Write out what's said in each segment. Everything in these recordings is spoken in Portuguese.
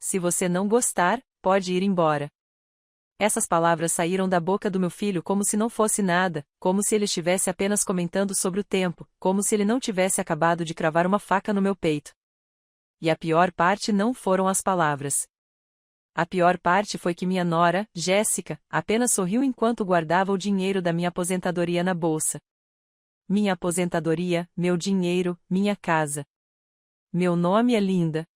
se você não gostar, pode ir embora. Essas palavras saíram da boca do meu filho como se não fosse nada, como se ele estivesse apenas comentando sobre o tempo, como se ele não tivesse acabado de cravar uma faca no meu peito. E a pior parte não foram as palavras. A pior parte foi que minha nora, Jéssica, apenas sorriu enquanto guardava o dinheiro da minha aposentadoria na bolsa. Minha aposentadoria, meu dinheiro, minha casa. Meu nome é Linda.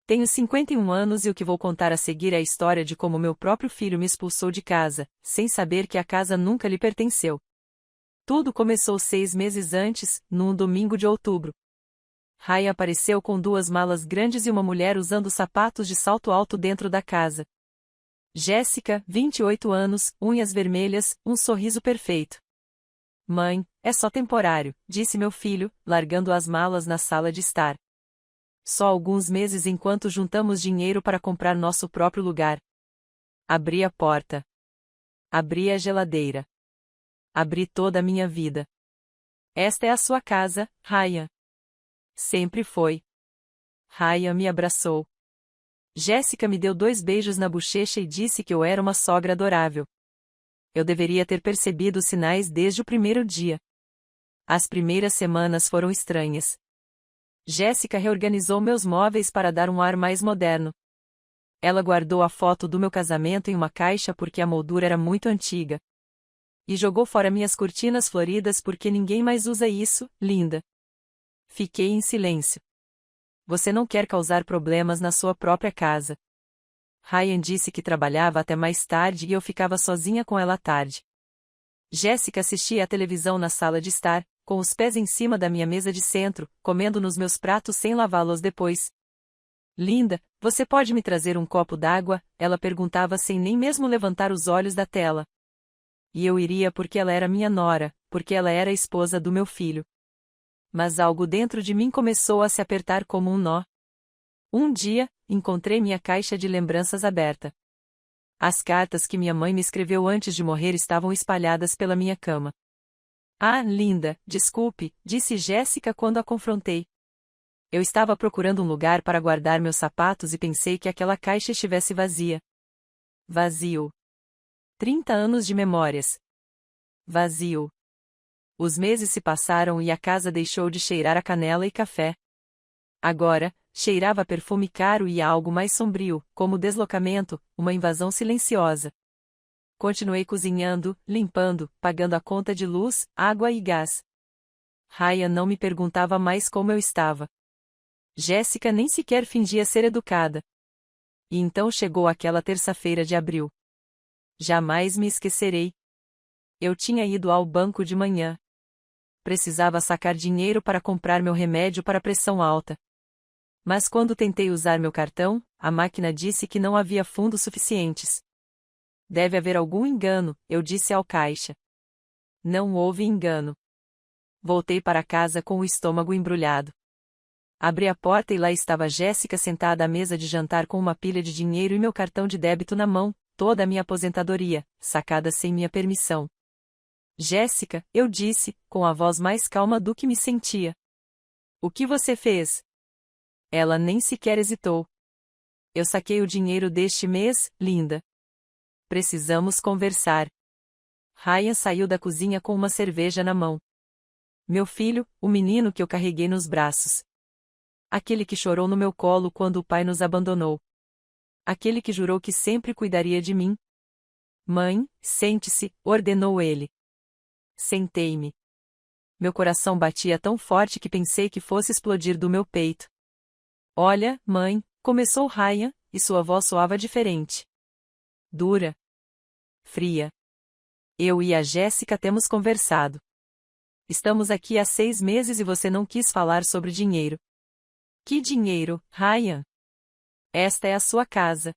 Tenho 51 anos e o que vou contar a seguir é a história de como meu próprio filho me expulsou de casa, sem saber que a casa nunca lhe pertenceu. Tudo começou 6 meses antes, num domingo de outubro. Ryan apareceu com 2 malas grandes e uma mulher usando sapatos de salto alto dentro da casa. Jéssica, 28 anos, unhas vermelhas, um sorriso perfeito. Mãe, é só temporário, disse meu filho, largando as malas na sala de estar. Só alguns meses enquanto juntamos dinheiro para comprar nosso próprio lugar. Abri a porta. Abri a geladeira. Abri toda a minha vida. Esta é a sua casa, Ryan. Sempre foi. Ryan me abraçou. Jéssica me deu 2 beijos na bochecha e disse que eu era uma sogra adorável. Eu deveria ter percebido os sinais desde o primeiro dia. As primeiras semanas foram estranhas. Jéssica reorganizou meus móveis para dar um ar mais moderno. Ela guardou a foto do meu casamento em uma caixa porque a moldura era muito antiga. E jogou fora minhas cortinas floridas porque ninguém mais usa isso, Linda. Fiquei em silêncio. Você não quer causar problemas na sua própria casa. Ryan disse que trabalhava até mais tarde e eu ficava sozinha com ela à tarde. Jéssica assistia à televisão na sala de estar, com os pés em cima da minha mesa de centro, comendo nos meus pratos sem lavá-los depois. Linda, você pode me trazer um copo d'água? Ela perguntava sem nem mesmo levantar os olhos da tela. E eu iria porque ela era minha nora, porque ela era a esposa do meu filho. Mas algo dentro de mim começou a se apertar como um nó. Um dia, encontrei minha caixa de lembranças aberta. As cartas que minha mãe me escreveu antes de morrer estavam espalhadas pela minha cama. Ah, Linda, desculpe, disse Jéssica quando a confrontei. Eu estava procurando um lugar para guardar meus sapatos e pensei que aquela caixa estivesse vazia. Vazio. 30 anos de memórias. Vazio. Os meses se passaram e a casa deixou de cheirar a canela e café. Agora, cheirava a perfume caro e a algo mais sombrio, como deslocamento, uma invasão silenciosa. Continuei cozinhando, limpando, pagando a conta de luz, água e gás. Ryan não me perguntava mais como eu estava. Jéssica nem sequer fingia ser educada. E então chegou aquela terça-feira de abril. Jamais me esquecerei. Eu tinha ido ao banco de manhã. Precisava sacar dinheiro para comprar meu remédio para pressão alta. Mas quando tentei usar meu cartão, a máquina disse que não havia fundos suficientes. Deve haver algum engano, eu disse ao caixa. Não houve engano. Voltei para casa com o estômago embrulhado. Abri a porta e lá estava Jéssica sentada à mesa de jantar com uma pilha de dinheiro e meu cartão de débito na mão, toda a minha aposentadoria, sacada sem minha permissão. Jéssica, eu disse, com a voz mais calma do que me sentia. O que você fez? Ela nem sequer hesitou. Eu saquei o dinheiro deste mês, Linda. Precisamos conversar. Ryan saiu da cozinha com uma cerveja na mão. Meu filho, o menino que eu carreguei nos braços. Aquele que chorou no meu colo quando o pai nos abandonou. Aquele que jurou que sempre cuidaria de mim. Mãe, sente-se, ordenou ele. Sentei-me. Meu coração batia tão forte que pensei que fosse explodir do meu peito. Olha, mãe, começou Ryan, e sua voz soava diferente. Dura. Fria. Eu e a Jéssica temos conversado. Estamos aqui há 6 meses e você não quis falar sobre dinheiro. Que dinheiro, Ryan? Esta é a sua casa.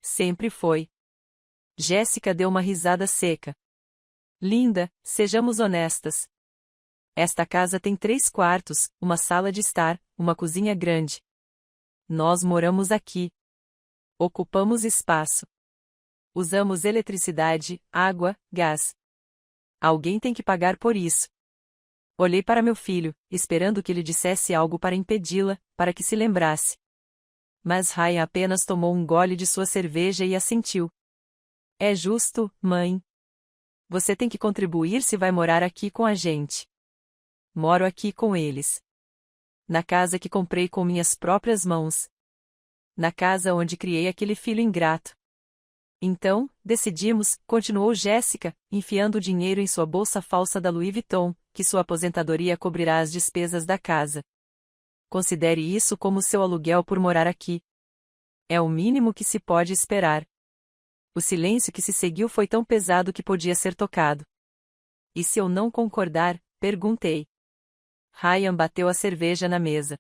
Sempre foi. Jéssica deu uma risada seca. Linda, sejamos honestas. Esta casa tem 3 quartos, uma sala de estar, uma cozinha grande. Nós moramos aqui. Ocupamos espaço. Usamos eletricidade, água, gás. Alguém tem que pagar por isso. Olhei para meu filho, esperando que ele dissesse algo para impedi-la, para que se lembrasse. Mas Ryan apenas tomou um gole de sua cerveja e assentiu. É justo, mãe. Você tem que contribuir se vai morar aqui com a gente. Moro aqui com eles. Na casa que comprei com minhas próprias mãos. Na casa onde criei aquele filho ingrato. Então, decidimos, continuou Jéssica, enfiando o dinheiro em sua bolsa falsa da Louis Vuitton, que sua aposentadoria cobrirá as despesas da casa. Considere isso como seu aluguel por morar aqui. É o mínimo que se pode esperar. O silêncio que se seguiu foi tão pesado que podia ser tocado. E se eu não concordar? Perguntei. Ryan bateu a cerveja na mesa.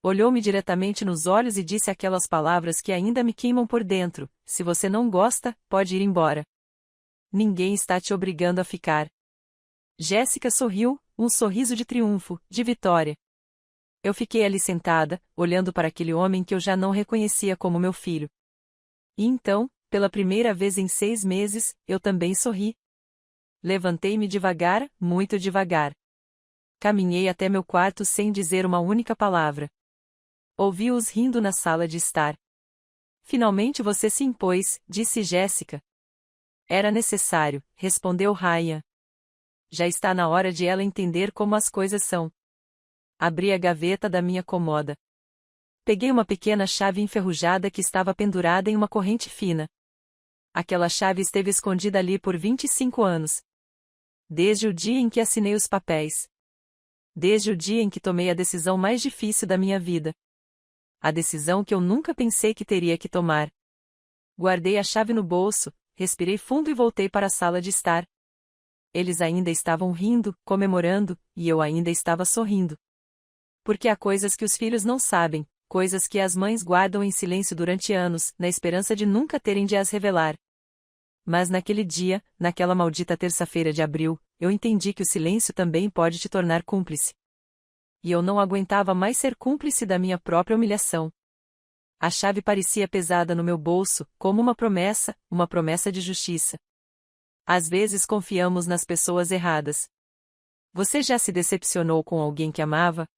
Olhou-me diretamente nos olhos e disse aquelas palavras que ainda me queimam por dentro: se você não gosta, pode ir embora. Ninguém está te obrigando a ficar. Jéssica sorriu, um sorriso de triunfo, de vitória. Eu fiquei ali sentada, olhando para aquele homem que eu já não reconhecia como meu filho. E então, pela primeira vez em 6 meses, eu também sorri. Levantei-me devagar, muito devagar. Caminhei até meu quarto sem dizer uma única palavra. Ouvi-os rindo na sala de estar. Finalmente você se impôs, disse Jéssica. Era necessário, respondeu Ryan. Já está na hora de ela entender como as coisas são. Abri a gaveta da minha cômoda. Peguei uma pequena chave enferrujada que estava pendurada em uma corrente fina. Aquela chave esteve escondida ali por 25 anos. Desde o dia em que assinei os papéis. Desde o dia em que tomei a decisão mais difícil da minha vida. A decisão que eu nunca pensei que teria que tomar. Guardei a chave no bolso, respirei fundo e voltei para a sala de estar. Eles ainda estavam rindo, comemorando, e eu ainda estava sorrindo. Porque há coisas que os filhos não sabem, coisas que as mães guardam em silêncio durante anos, na esperança de nunca terem de as revelar. Mas naquele dia, naquela maldita terça-feira de abril, eu entendi que o silêncio também pode te tornar cúmplice. E eu não aguentava mais ser cúmplice da minha própria humilhação. A chave parecia pesada no meu bolso, como uma promessa de justiça. Às vezes confiamos nas pessoas erradas. Você já se decepcionou com alguém que amava?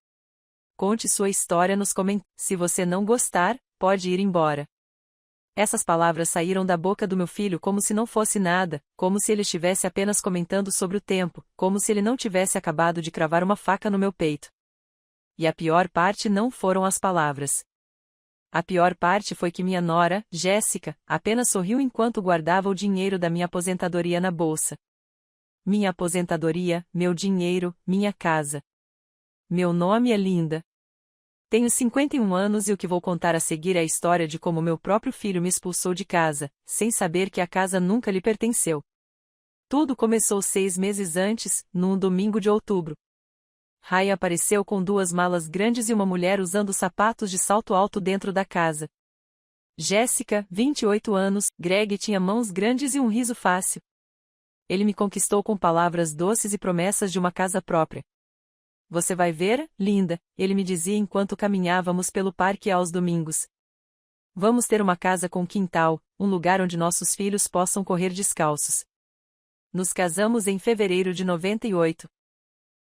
Conte sua história nos comentários. Se você não gostar, pode ir embora. Essas palavras saíram da boca do meu filho como se não fosse nada, como se ele estivesse apenas comentando sobre o tempo, como se ele não tivesse acabado de cravar uma faca no meu peito. E a pior parte não foram as palavras. A pior parte foi que minha nora, Jéssica, apenas sorriu enquanto guardava o dinheiro da minha aposentadoria na bolsa. Minha aposentadoria, meu dinheiro, minha casa. Meu nome é Linda. Tenho 51 anos e o que vou contar a seguir é a história de como meu próprio filho me expulsou de casa, sem saber que a casa nunca lhe pertenceu. Tudo começou 6 meses antes, num domingo de outubro. Ryan apareceu com 2 malas grandes e uma mulher usando sapatos de salto alto dentro da casa. Jéssica, 28 anos, Greg tinha mãos grandes e um riso fácil. Ele me conquistou com palavras doces e promessas de uma casa própria. Você vai ver, linda, ele me dizia enquanto caminhávamos pelo parque aos domingos. Vamos ter uma casa com quintal, um lugar onde nossos filhos possam correr descalços. Nos casamos em fevereiro de 98.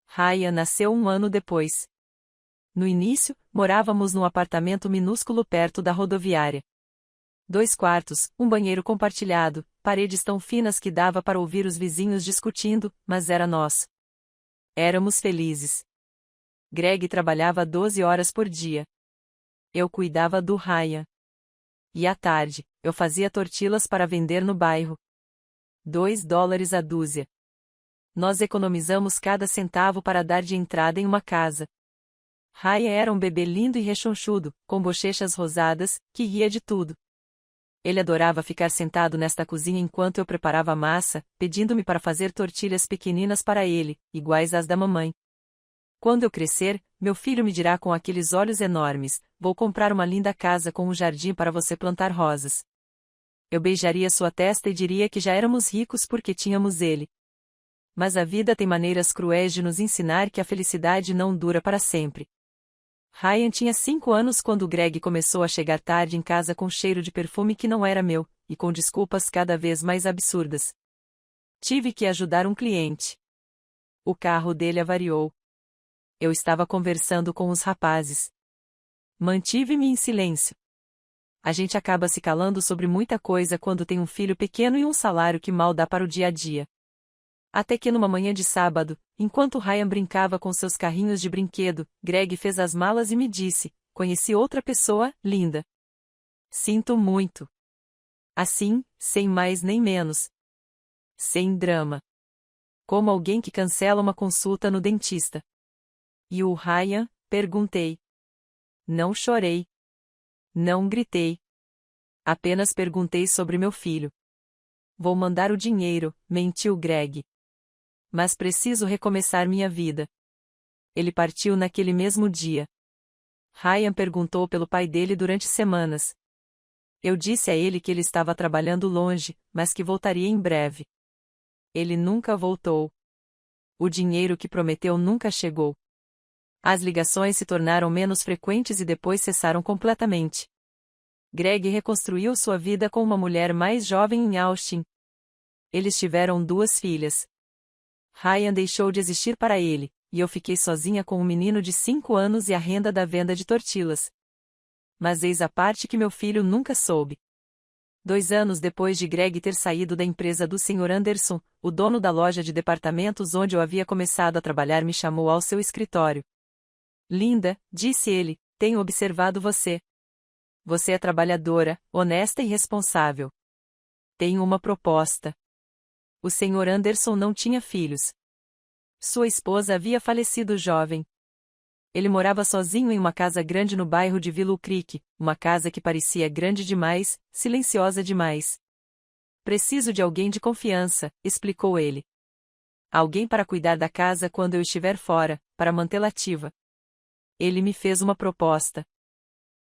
Ryan nasceu 1 ano depois. No início, morávamos num apartamento minúsculo perto da rodoviária. 2 quartos, um banheiro compartilhado, paredes tão finas que dava para ouvir os vizinhos discutindo, mas era nosso. Éramos felizes. Greg trabalhava 12 horas por dia. Eu cuidava do Ryan. E à tarde, eu fazia tortillas para vender no bairro. $2 a dúzia. Nós economizamos cada centavo para dar de entrada em uma casa. Ryan era um bebê lindo e rechonchudo, com bochechas rosadas, que ria de tudo. Ele adorava ficar sentado nesta cozinha enquanto eu preparava a massa, pedindo-me para fazer tortilhas pequeninas para ele, iguais às da mamãe. Quando eu crescer, meu filho me dirá com aqueles olhos enormes: vou comprar uma linda casa com um jardim para você plantar rosas. Eu beijaria sua testa e diria que já éramos ricos porque tínhamos ele. Mas a vida tem maneiras cruéis de nos ensinar que a felicidade não dura para sempre. Ryan tinha 5 anos quando Greg começou a chegar tarde em casa com cheiro de perfume que não era meu, e com desculpas cada vez mais absurdas. Tive que ajudar um cliente. O carro dele avariou. Eu estava conversando com os rapazes. Mantive-me em silêncio. A gente acaba se calando sobre muita coisa quando tem um filho pequeno e um salário que mal dá para o dia a dia. Até que numa manhã de sábado, enquanto Ryan brincava com seus carrinhos de brinquedo, Greg fez as malas e me disse: "Conheci outra pessoa, Linda. Sinto muito." Assim, sem mais nem menos. Sem drama. Como alguém que cancela uma consulta no dentista. "E o Ryan?" perguntei. Não chorei. Não gritei. Apenas perguntei sobre meu filho. "Vou mandar o dinheiro", mentiu Greg. "Mas preciso recomeçar minha vida." Ele partiu naquele mesmo dia. Ryan perguntou pelo pai dele durante semanas. Eu disse a ele que ele estava trabalhando longe, mas que voltaria em breve. Ele nunca voltou. O dinheiro que prometeu nunca chegou. As ligações se tornaram menos frequentes e depois cessaram completamente. Greg reconstruiu sua vida com uma mulher mais jovem em Austin. Eles tiveram 2 filhas. Ryan deixou de existir para ele, e eu fiquei sozinha com um menino de 5 anos e a renda da venda de tortillas. Mas eis a parte que meu filho nunca soube. 2 anos depois de Greg ter saído da empresa do Sr. Anderson, o dono da loja de departamentos onde eu havia começado a trabalhar me chamou ao seu escritório. "Linda", disse ele, "tenho observado você. Você é trabalhadora, honesta e responsável. Tenho uma proposta." O Sr. Anderson não tinha filhos. Sua esposa havia falecido jovem. Ele morava sozinho em uma casa grande no bairro de Willow Creek, uma casa que parecia grande demais, silenciosa demais. "Preciso de alguém de confiança", explicou ele. "Alguém para cuidar da casa quando eu estiver fora, para mantê-la ativa." Ele me fez uma proposta.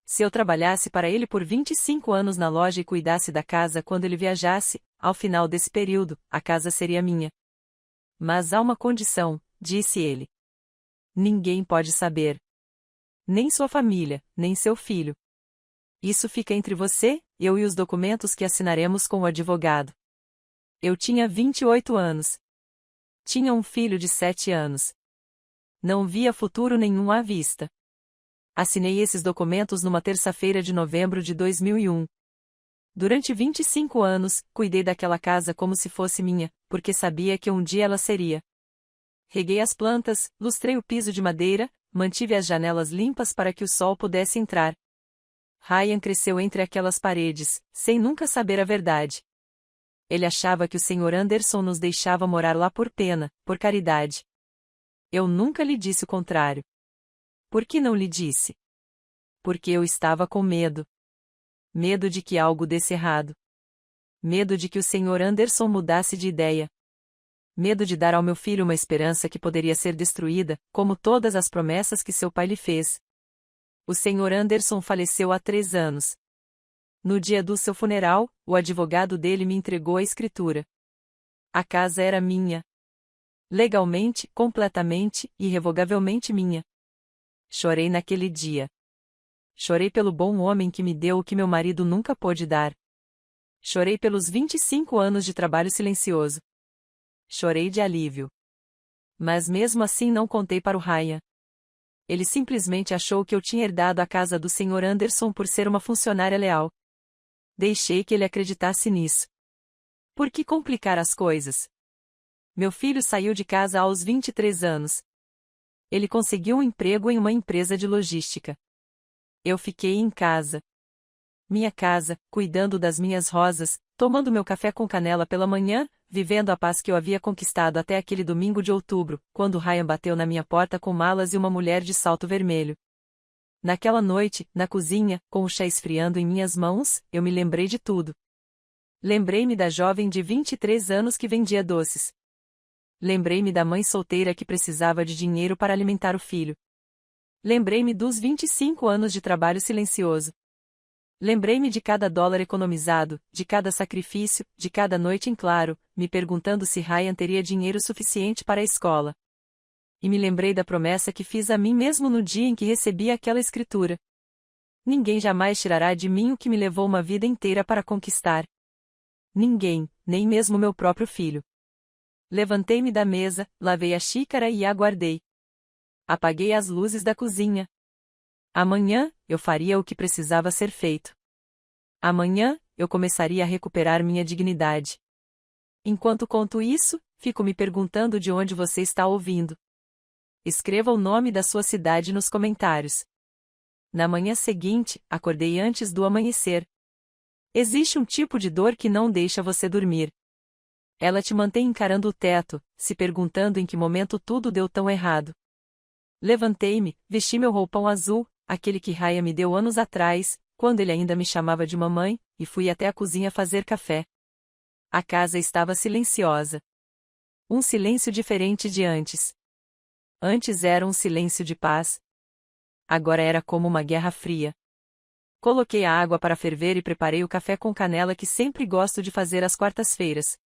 Se eu trabalhasse para ele por 25 anos na loja e cuidasse da casa quando ele viajasse, ao final desse período, a casa seria minha. "Mas há uma condição", disse ele. "Ninguém pode saber. Nem sua família, nem seu filho. Isso fica entre você, eu e os documentos que assinaremos com o advogado." Eu tinha 28 anos. Tinha um filho de 7 anos. Não via futuro nenhum à vista. Assinei esses documentos numa terça-feira de novembro de 2001. Durante 25 anos, cuidei daquela casa como se fosse minha, porque sabia que um dia ela seria. Reguei as plantas, lustrei o piso de madeira, mantive as janelas limpas para que o sol pudesse entrar. Ryan cresceu entre aquelas paredes, sem nunca saber a verdade. Ele achava que o Sr. Anderson nos deixava morar lá por pena, por caridade. Eu nunca lhe disse o contrário. Por que não lhe disse? Porque eu estava com medo. Medo de que algo desse errado. Medo de que o Sr. Anderson mudasse de ideia. Medo de dar ao meu filho uma esperança que poderia ser destruída, como todas as promessas que seu pai lhe fez. O Sr. Anderson faleceu há 3 anos. No dia do seu funeral, o advogado dele me entregou a escritura. A casa era minha. Legalmente, completamente, irrevogavelmente minha. Chorei naquele dia. Chorei pelo bom homem que me deu o que meu marido nunca pôde dar. Chorei pelos 25 anos de trabalho silencioso. Chorei de alívio. Mas mesmo assim não contei para o Ryan. Ele simplesmente achou que eu tinha herdado a casa do Sr. Anderson por ser uma funcionária leal. Deixei que ele acreditasse nisso. Por que complicar as coisas? Meu filho saiu de casa aos 23 anos. Ele conseguiu um emprego em uma empresa de logística. Eu fiquei em casa. Minha casa, cuidando das minhas rosas, tomando meu café com canela pela manhã, vivendo a paz que eu havia conquistado até aquele domingo de outubro, quando Ryan bateu na minha porta com malas e uma mulher de salto vermelho. Naquela noite, na cozinha, com o chá esfriando em minhas mãos, eu me lembrei de tudo. Lembrei-me da jovem de 23 anos que vendia doces. Lembrei-me da mãe solteira que precisava de dinheiro para alimentar o filho. Lembrei-me dos 25 anos de trabalho silencioso. Lembrei-me de cada dólar economizado, de cada sacrifício, de cada noite em claro, me perguntando se Ryan teria dinheiro suficiente para a escola. E me lembrei da promessa que fiz a mim mesmo no dia em que recebi aquela escritura. Ninguém jamais tirará de mim o que me levou uma vida inteira para conquistar. Ninguém, nem mesmo meu próprio filho. Levantei-me da mesa, lavei a xícara e a guardei. Apaguei as luzes da cozinha. Amanhã, eu faria o que precisava ser feito. Amanhã, eu começaria a recuperar minha dignidade. Enquanto conto isso, fico me perguntando de onde você está ouvindo. Escreva o nome da sua cidade nos comentários. Na manhã seguinte, acordei antes do amanhecer. Existe um tipo de dor que não deixa você dormir. Ela te mantém encarando o teto, se perguntando em que momento tudo deu tão errado. Levantei-me, vesti meu roupão azul, aquele que Raya me deu anos atrás, quando ele ainda me chamava de mamãe, e fui até a cozinha fazer café. A casa estava silenciosa. Um silêncio diferente de antes. Antes era um silêncio de paz. Agora era como uma guerra fria. Coloquei a água para ferver e preparei o café com canela que sempre gosto de fazer às quartas-feiras.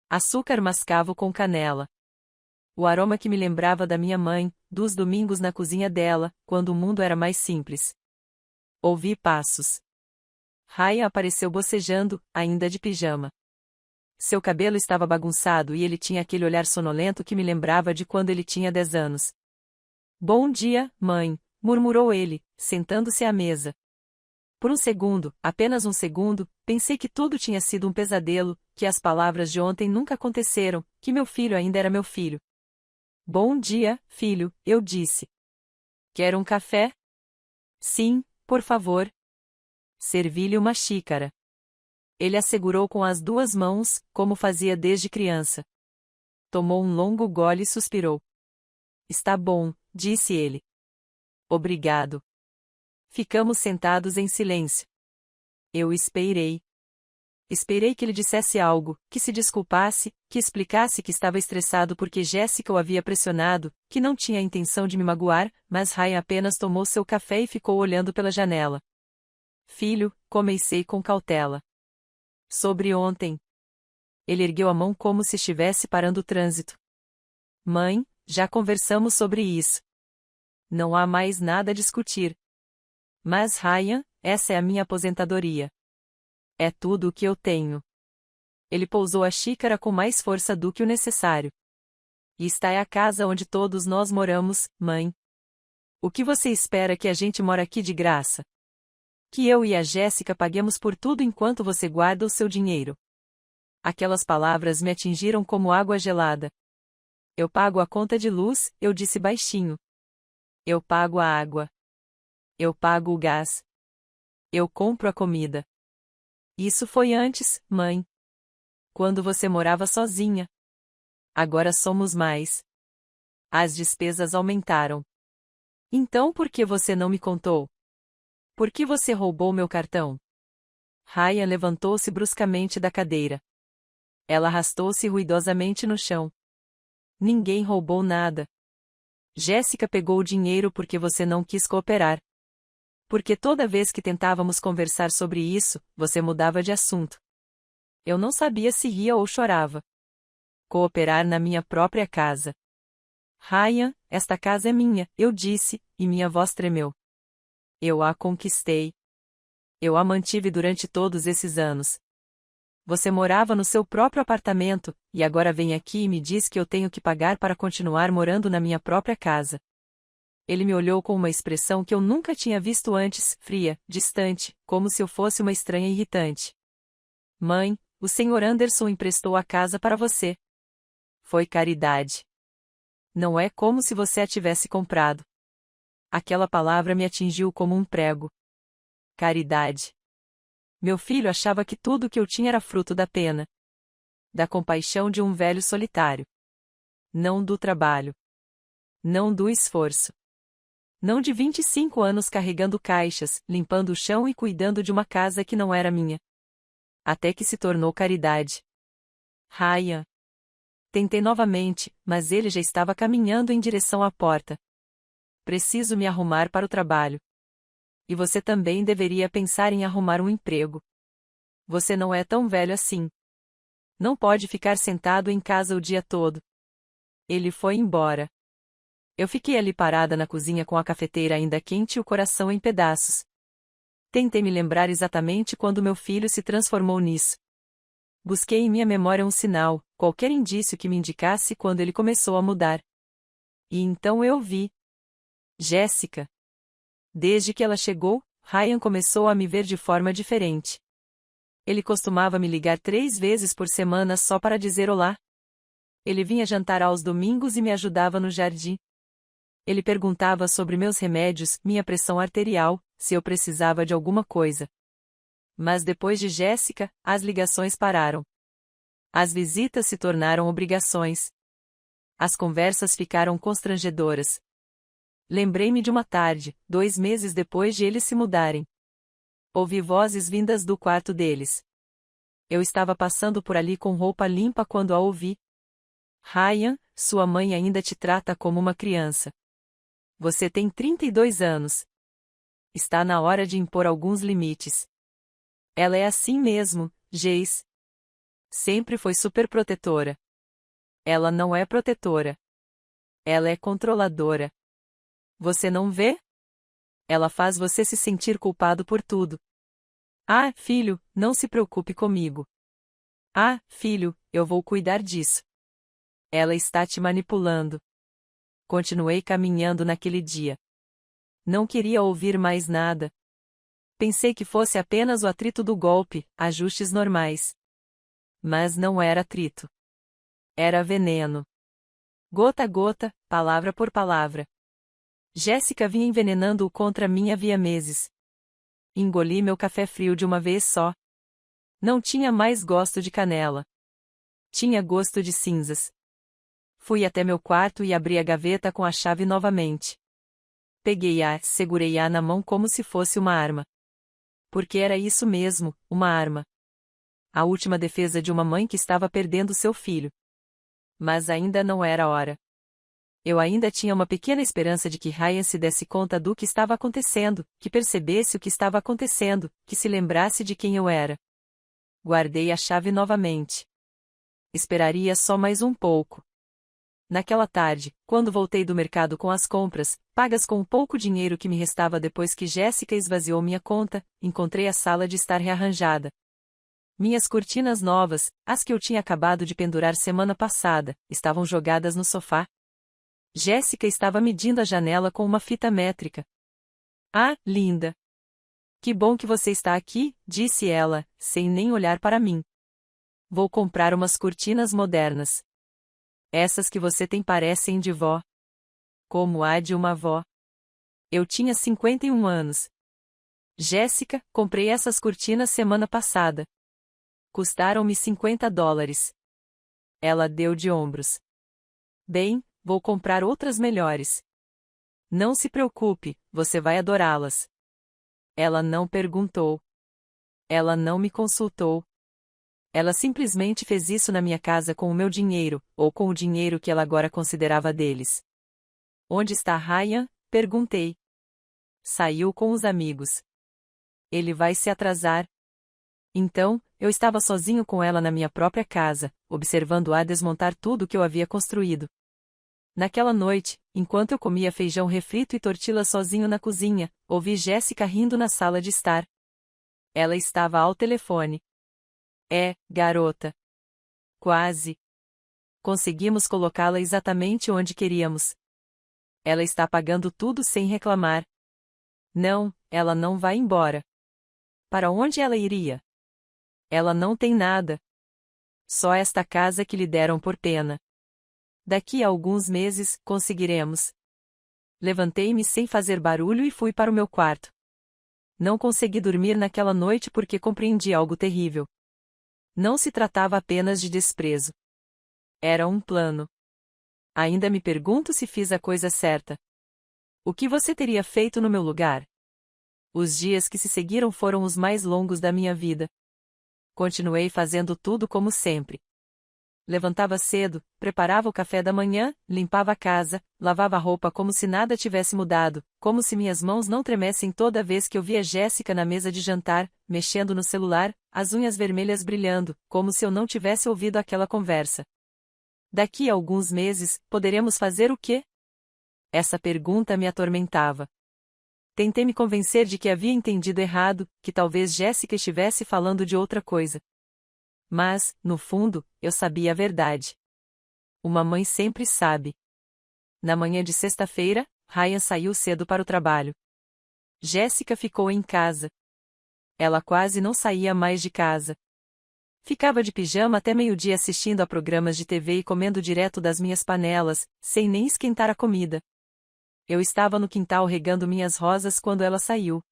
Açúcar mascavo com canela. O aroma que me lembrava da minha mãe, dos domingos na cozinha dela, quando o mundo era mais simples. Ouvi passos. Raya apareceu bocejando, ainda de pijama. Seu cabelo estava bagunçado e ele tinha aquele olhar sonolento que me lembrava de quando ele tinha 10 anos. Bom dia, mãe, murmurou ele, sentando-se à mesa. Por um segundo, apenas um segundo, pensei que tudo tinha sido um pesadelo, que as palavras de ontem nunca aconteceram, que meu filho ainda era meu filho. Bom dia, filho, eu disse. Quer um café? Sim, por favor. Servi-lhe uma xícara. Ele a segurou com as 2 mãos, como fazia desde criança. Tomou um longo gole e suspirou. Está bom, disse ele. Obrigado. Ficamos sentados em silêncio. Eu esperei. Esperei que ele dissesse algo, que se desculpasse, que explicasse que estava estressado porque Jéssica o havia pressionado, que não tinha a intenção de me magoar, mas Ryan apenas tomou seu café e ficou olhando pela janela. Filho, comecei com cautela. Sobre ontem. Ele ergueu a mão como se estivesse parando o trânsito. Mãe, já conversamos sobre isso. Não há mais nada a discutir. Mas Ryan, essa é a minha aposentadoria. É tudo o que eu tenho. Ele pousou a xícara com mais força do que o necessário. E esta é a casa onde todos nós moramos, mãe. O que você espera que a gente mora aqui de graça? Que eu e a Jéssica paguemos por tudo enquanto você guarda o seu dinheiro. Aquelas palavras me atingiram como água gelada. Eu pago a conta de luz, eu disse baixinho. Eu pago a água. Eu pago o gás. Eu compro a comida. Isso foi antes, mãe. Quando você morava sozinha. Agora somos mais. As despesas aumentaram. Então por que você não me contou? Por que você roubou meu cartão? Ryan levantou-se bruscamente da cadeira. Ela arrastou-se ruidosamente no chão. Ninguém roubou nada. Jéssica pegou o dinheiro porque você não quis cooperar. Porque toda vez que tentávamos conversar sobre isso, você mudava de assunto. Eu não sabia se ria ou chorava. Cooperar na minha própria casa. Ryan, esta casa é minha, eu disse, e minha voz tremeu. Eu a conquistei. Eu a mantive durante todos esses anos. Você morava no seu próprio apartamento, e agora vem aqui e me diz que eu tenho que pagar para continuar morando na minha própria casa. Ele me olhou com uma expressão que eu nunca tinha visto antes, fria, distante, como se eu fosse uma estranha irritante. Mãe, o Sr. Anderson emprestou a casa para você. Foi caridade. Não é como se você a tivesse comprado. Aquela palavra me atingiu como um prego. Caridade. Meu filho achava que tudo o que eu tinha era fruto da pena. Da compaixão de um velho solitário. Não do trabalho. Não do esforço. Não de 25 anos carregando caixas, limpando o chão e cuidando de uma casa que não era minha. Até que se tornou caridade. Ryan. Tentei novamente, mas ele já estava caminhando em direção à porta. Preciso me arrumar para o trabalho. E você também deveria pensar em arrumar um emprego. Você não é tão velho assim. Não pode ficar sentado em casa o dia todo. Ele foi embora. Eu fiquei ali parada na cozinha com a cafeteira ainda quente e o coração em pedaços. Tentei me lembrar exatamente quando meu filho se transformou nisso. Busquei em minha memória um sinal, qualquer indício que me indicasse quando ele começou a mudar. E então eu vi. Jéssica. Desde que ela chegou, Ryan começou a me ver de forma diferente. Ele costumava me ligar 3 vezes por semana só para dizer olá. Ele vinha jantar aos domingos e me ajudava no jardim. Ele perguntava sobre meus remédios, minha pressão arterial, se eu precisava de alguma coisa. Mas depois de Jéssica, as ligações pararam. As visitas se tornaram obrigações. As conversas ficaram constrangedoras. Lembrei-me de uma tarde, 2 meses depois de eles se mudarem. Ouvi vozes vindas do quarto deles. Eu estava passando por ali com roupa limpa quando a ouvi. Ryan, sua mãe ainda te trata como uma criança. Você tem 32 anos. Está na hora de impor alguns limites. Ela é assim mesmo, Jace. Sempre foi super protetora. Ela não é protetora. Ela é controladora. Você não vê? Ela faz você se sentir culpado por tudo. Ah, filho, não se preocupe comigo. Ah, filho, eu vou cuidar disso. Ela está te manipulando. Continuei caminhando naquele dia. Não queria ouvir mais nada. Pensei que fosse apenas o atrito do golpe, ajustes normais. Mas não era atrito. Era veneno. Gota a gota, palavra por palavra. Jéssica vinha envenenando-o contra mim havia meses. Engoli meu café frio de uma vez só. Não tinha mais gosto de canela. Tinha gosto de cinzas. Fui até meu quarto e abri a gaveta com a chave novamente. Peguei-a, segurei-a na mão como se fosse uma arma. Porque era isso mesmo, uma arma. A última defesa de uma mãe que estava perdendo seu filho. Mas ainda não era a hora. Eu ainda tinha uma pequena esperança de que Ryan se desse conta do que estava acontecendo, que percebesse o que estava acontecendo, que se lembrasse de quem eu era. Guardei a chave novamente. Esperaria só mais um pouco. Naquela tarde, quando voltei do mercado com as compras, pagas com o pouco dinheiro que me restava depois que Jéssica esvaziou minha conta, encontrei a sala de estar rearranjada. Minhas cortinas novas, as que eu tinha acabado de pendurar semana passada, estavam jogadas no sofá. Jéssica estava medindo a janela com uma fita métrica. Ah, linda! Que bom que você está aqui, disse ela, sem nem olhar para mim. Vou comprar umas cortinas modernas. Essas que você tem parecem de vó. Como a de uma avó. Eu tinha 51 anos. Jéssica, comprei essas cortinas semana passada. Custaram-me $50. Ela deu de ombros. Bem, vou comprar outras melhores. Não se preocupe, você vai adorá-las. Ela não perguntou. Ela não me consultou. Ela simplesmente fez isso na minha casa com o meu dinheiro, ou com o dinheiro que ela agora considerava deles. Onde está Ryan? Perguntei. Saiu com os amigos. Ele vai se atrasar. Então, eu estava sozinho com ela na minha própria casa, observando-a desmontar tudo que eu havia construído. Naquela noite, enquanto eu comia feijão refrito e tortillas sozinho na cozinha, ouvi Jéssica rindo na sala de estar. Ela estava ao telefone. É, garota. Quase. Conseguimos colocá-la exatamente onde queríamos. Ela está pagando tudo sem reclamar. Não, ela não vai embora. Para onde ela iria? Ela não tem nada. Só esta casa que lhe deram por pena. Daqui a alguns meses, conseguiremos. Levantei-me sem fazer barulho e fui para o meu quarto. Não consegui dormir naquela noite porque compreendi algo terrível. Não se tratava apenas de desprezo. Era um plano. Ainda me pergunto se fiz a coisa certa. O que você teria feito no meu lugar? Os dias que se seguiram foram os mais longos da minha vida. Continuei fazendo tudo como sempre. Levantava cedo, preparava o café da manhã, limpava a casa, lavava a roupa como se nada tivesse mudado, como se minhas mãos não tremessem toda vez que eu via Jéssica na mesa de jantar, mexendo no celular, as unhas vermelhas brilhando, como se eu não tivesse ouvido aquela conversa. Daqui a alguns meses, poderemos fazer o quê? Essa pergunta me atormentava. Tentei me convencer de que havia entendido errado, que talvez Jéssica estivesse falando de outra coisa. Mas, no fundo, eu sabia a verdade. Uma mãe sempre sabe. Na manhã de sexta-feira, Ryan saiu cedo para o trabalho. Jéssica ficou em casa. Ela quase não saía mais de casa. Ficava de pijama até meio-dia assistindo a programas de TV e comendo direto das minhas panelas, sem nem esquentar a comida. Eu estava no quintal regando minhas rosas quando ela saiu.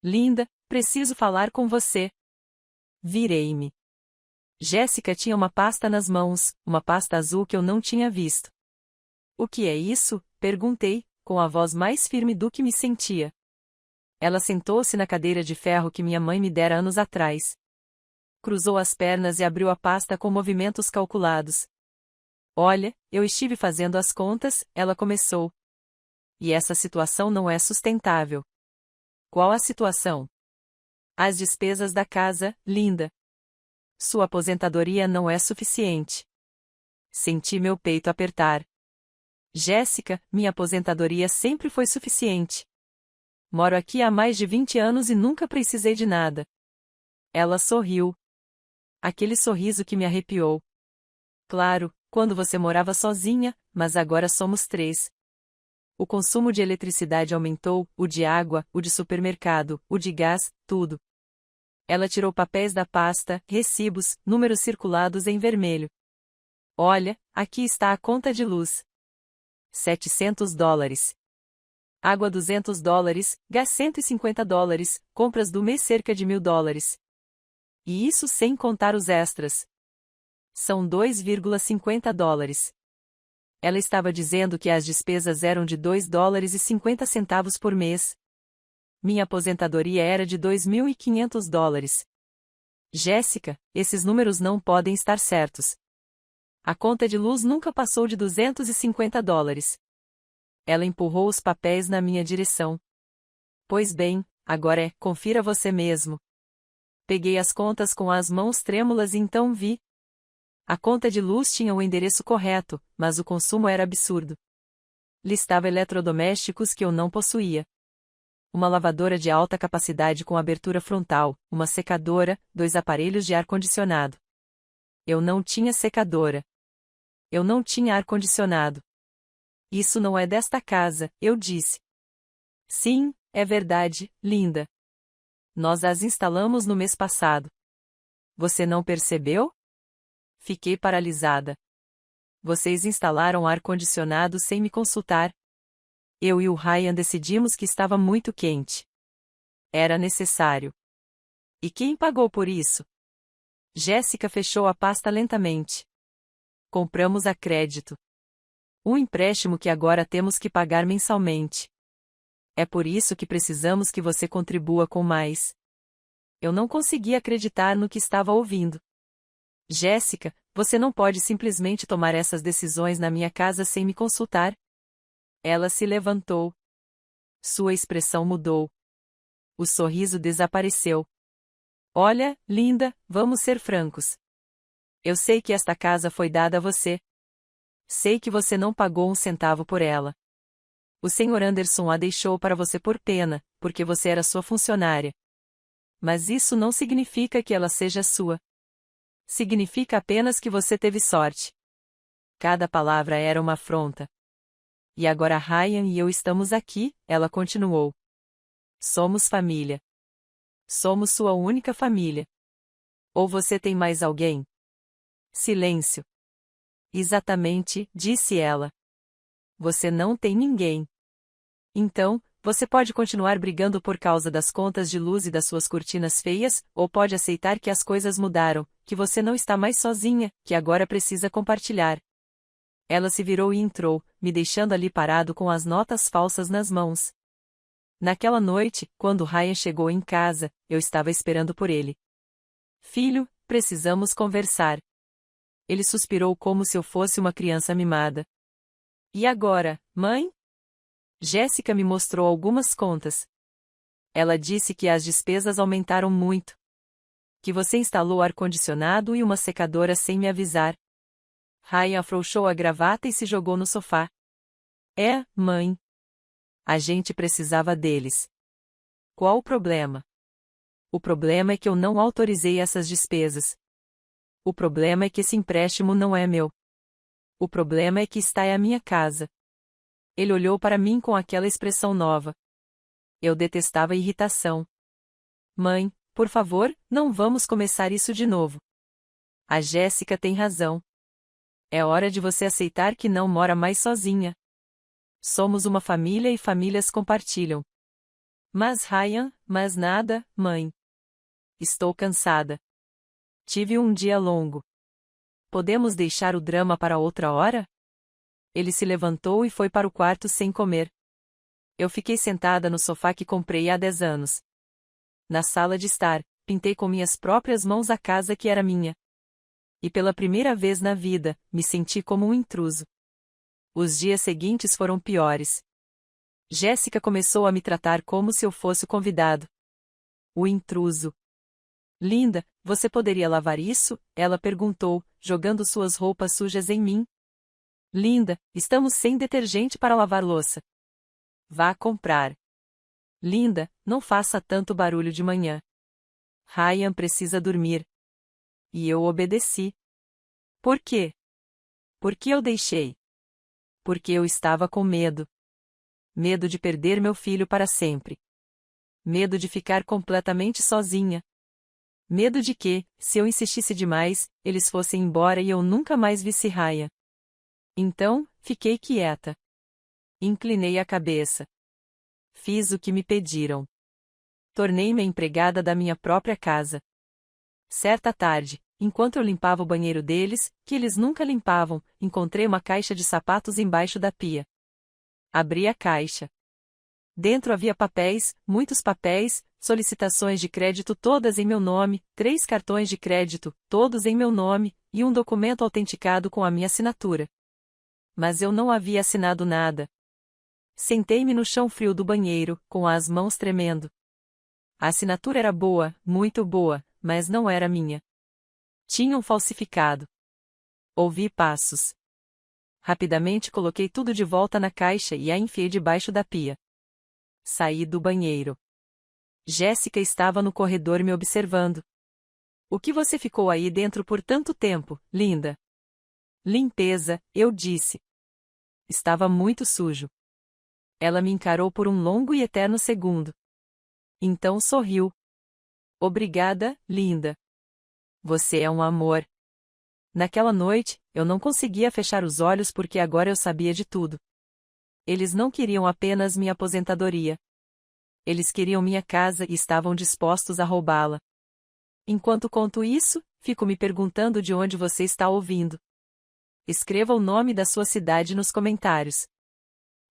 Linda, preciso falar com você. Virei-me. Jéssica tinha uma pasta nas mãos, uma pasta azul que eu não tinha visto. O que é isso? Perguntei, com a voz mais firme do que me sentia. Ela sentou-se na cadeira de ferro que minha mãe me dera anos atrás. Cruzou as pernas e abriu a pasta com movimentos calculados. Olha, eu estive fazendo as contas, ela começou. E essa situação não é sustentável. Qual a situação? As despesas da casa, linda. Sua aposentadoria não é suficiente. Senti meu peito apertar. Jéssica, minha aposentadoria sempre foi suficiente. Moro aqui há mais de 20 anos e nunca precisei de nada. Ela sorriu. Aquele sorriso que me arrepiou. Claro, quando você morava sozinha, mas agora somos 3. O consumo de eletricidade aumentou, o de água, o de supermercado, o de gás, tudo. Ela tirou papéis da pasta, recibos, números circulados em vermelho. Olha, aqui está a conta de luz. $700. Água $200, gás $150, compras do mês cerca de $1.000. E isso sem contar os extras. São $2,50. Ela estava dizendo que as despesas eram de $2,50 por mês. Minha aposentadoria era de $2.500. Jéssica, esses números não podem estar certos. A conta de luz nunca passou de $250. Ela empurrou os papéis na minha direção. Pois bem, agora confira você mesmo. Peguei as contas com as mãos trêmulas e então vi. A conta de luz tinha o endereço correto, mas o consumo era absurdo. Listava eletrodomésticos que eu não possuía. Uma lavadora de alta capacidade com abertura frontal, uma secadora, 2 aparelhos de ar-condicionado. Eu não tinha secadora. Eu não tinha ar-condicionado. Isso não é desta casa, eu disse. Sim, é verdade, linda. Nós as instalamos no mês passado. Você não percebeu? Fiquei paralisada. Vocês instalaram ar-condicionado sem me consultar. Eu e o Ryan decidimos que estava muito quente. Era necessário. E quem pagou por isso? Jéssica fechou a pasta lentamente. Compramos a crédito. Um empréstimo que agora temos que pagar mensalmente. É por isso que precisamos que você contribua com mais. Eu não conseguia acreditar no que estava ouvindo. Jéssica, você não pode simplesmente tomar essas decisões na minha casa sem me consultar. Ela se levantou. Sua expressão mudou. O sorriso desapareceu. Olha, linda, vamos ser francos. Eu sei que esta casa foi dada a você. Sei que você não pagou um centavo por ela. O Sr. Anderson a deixou para você por pena, porque você era sua funcionária. Mas isso não significa que ela seja sua. Significa apenas que você teve sorte. Cada palavra era uma afronta. E agora Ryan e eu estamos aqui, ela continuou. Somos família. Somos sua única família. Ou você tem mais alguém? Silêncio. Exatamente, disse ela. Você não tem ninguém. Então, você pode continuar brigando por causa das contas de luz e das suas cortinas feias, ou pode aceitar que as coisas mudaram, que você não está mais sozinha, que agora precisa compartilhar. Ela se virou e entrou, me deixando ali parado com as notas falsas nas mãos. Naquela noite, quando Ryan chegou em casa, eu estava esperando por ele. Filho, precisamos conversar. Ele suspirou como se eu fosse uma criança mimada. E agora, mãe? Jéssica me mostrou algumas contas. Ela disse que as despesas aumentaram muito. Que você instalou ar-condicionado e uma secadora sem me avisar. Ryan afrouxou a gravata e se jogou no sofá. É, mãe. A gente precisava deles. Qual o problema? O problema é que eu não autorizei essas despesas. O problema é que esse empréstimo não é meu. O problema é que está é a minha casa. Ele olhou para mim com aquela expressão nova. Eu detestava a irritação. Mãe, por favor, não vamos começar isso de novo. A Jéssica tem razão. É hora de você aceitar que não mora mais sozinha. Somos uma família e famílias compartilham. Mas Ryan, mas nada, mãe. Estou cansada. Tive um dia longo. Podemos deixar o drama para outra hora? Ele se levantou e foi para o quarto sem comer. Eu fiquei sentada no sofá que comprei há 10 anos. Na sala de estar, pintei com minhas próprias mãos a casa que era minha. E pela primeira vez na vida, me senti como um intruso. Os dias seguintes foram piores. Jéssica começou a me tratar como se eu fosse o convidado. O intruso. Linda, você poderia lavar isso? Ela perguntou, jogando suas roupas sujas em mim. Linda, estamos sem detergente para lavar louça. Vá comprar. Linda, não faça tanto barulho de manhã. Ryan precisa dormir. E eu obedeci. Por quê? Porque eu deixei. Porque eu estava com medo. Medo de perder meu filho para sempre. Medo de ficar completamente sozinha. Medo de que, se eu insistisse demais, eles fossem embora e eu nunca mais visse Ryan. Então, fiquei quieta. Inclinei a cabeça. Fiz o que me pediram. Tornei-me a empregada da minha própria casa. Certa tarde, enquanto eu limpava o banheiro deles, que eles nunca limpavam, encontrei uma caixa de sapatos embaixo da pia. Abri a caixa. Dentro havia papéis, muitos papéis, solicitações de crédito todas em meu nome, 3 cartões de crédito, todos em meu nome, e um documento autenticado com a minha assinatura. Mas eu não havia assinado nada. Sentei-me no chão frio do banheiro, com as mãos tremendo. A assinatura era boa, muito boa, mas não era minha. Tinham falsificado. Ouvi passos. Rapidamente coloquei tudo de volta na caixa e a enfiei debaixo da pia. Saí do banheiro. Jéssica estava no corredor me observando. O que você ficou aí dentro por tanto tempo, linda? Limpeza, eu disse. Estava muito sujo. Ela me encarou por um longo e eterno segundo. Então sorriu. Obrigada, linda. Você é um amor. Naquela noite, eu não conseguia fechar os olhos porque agora eu sabia de tudo. Eles não queriam apenas minha aposentadoria. Eles queriam minha casa e estavam dispostos a roubá-la. Enquanto conto isso, fico me perguntando de onde você está ouvindo. Escreva o nome da sua cidade nos comentários.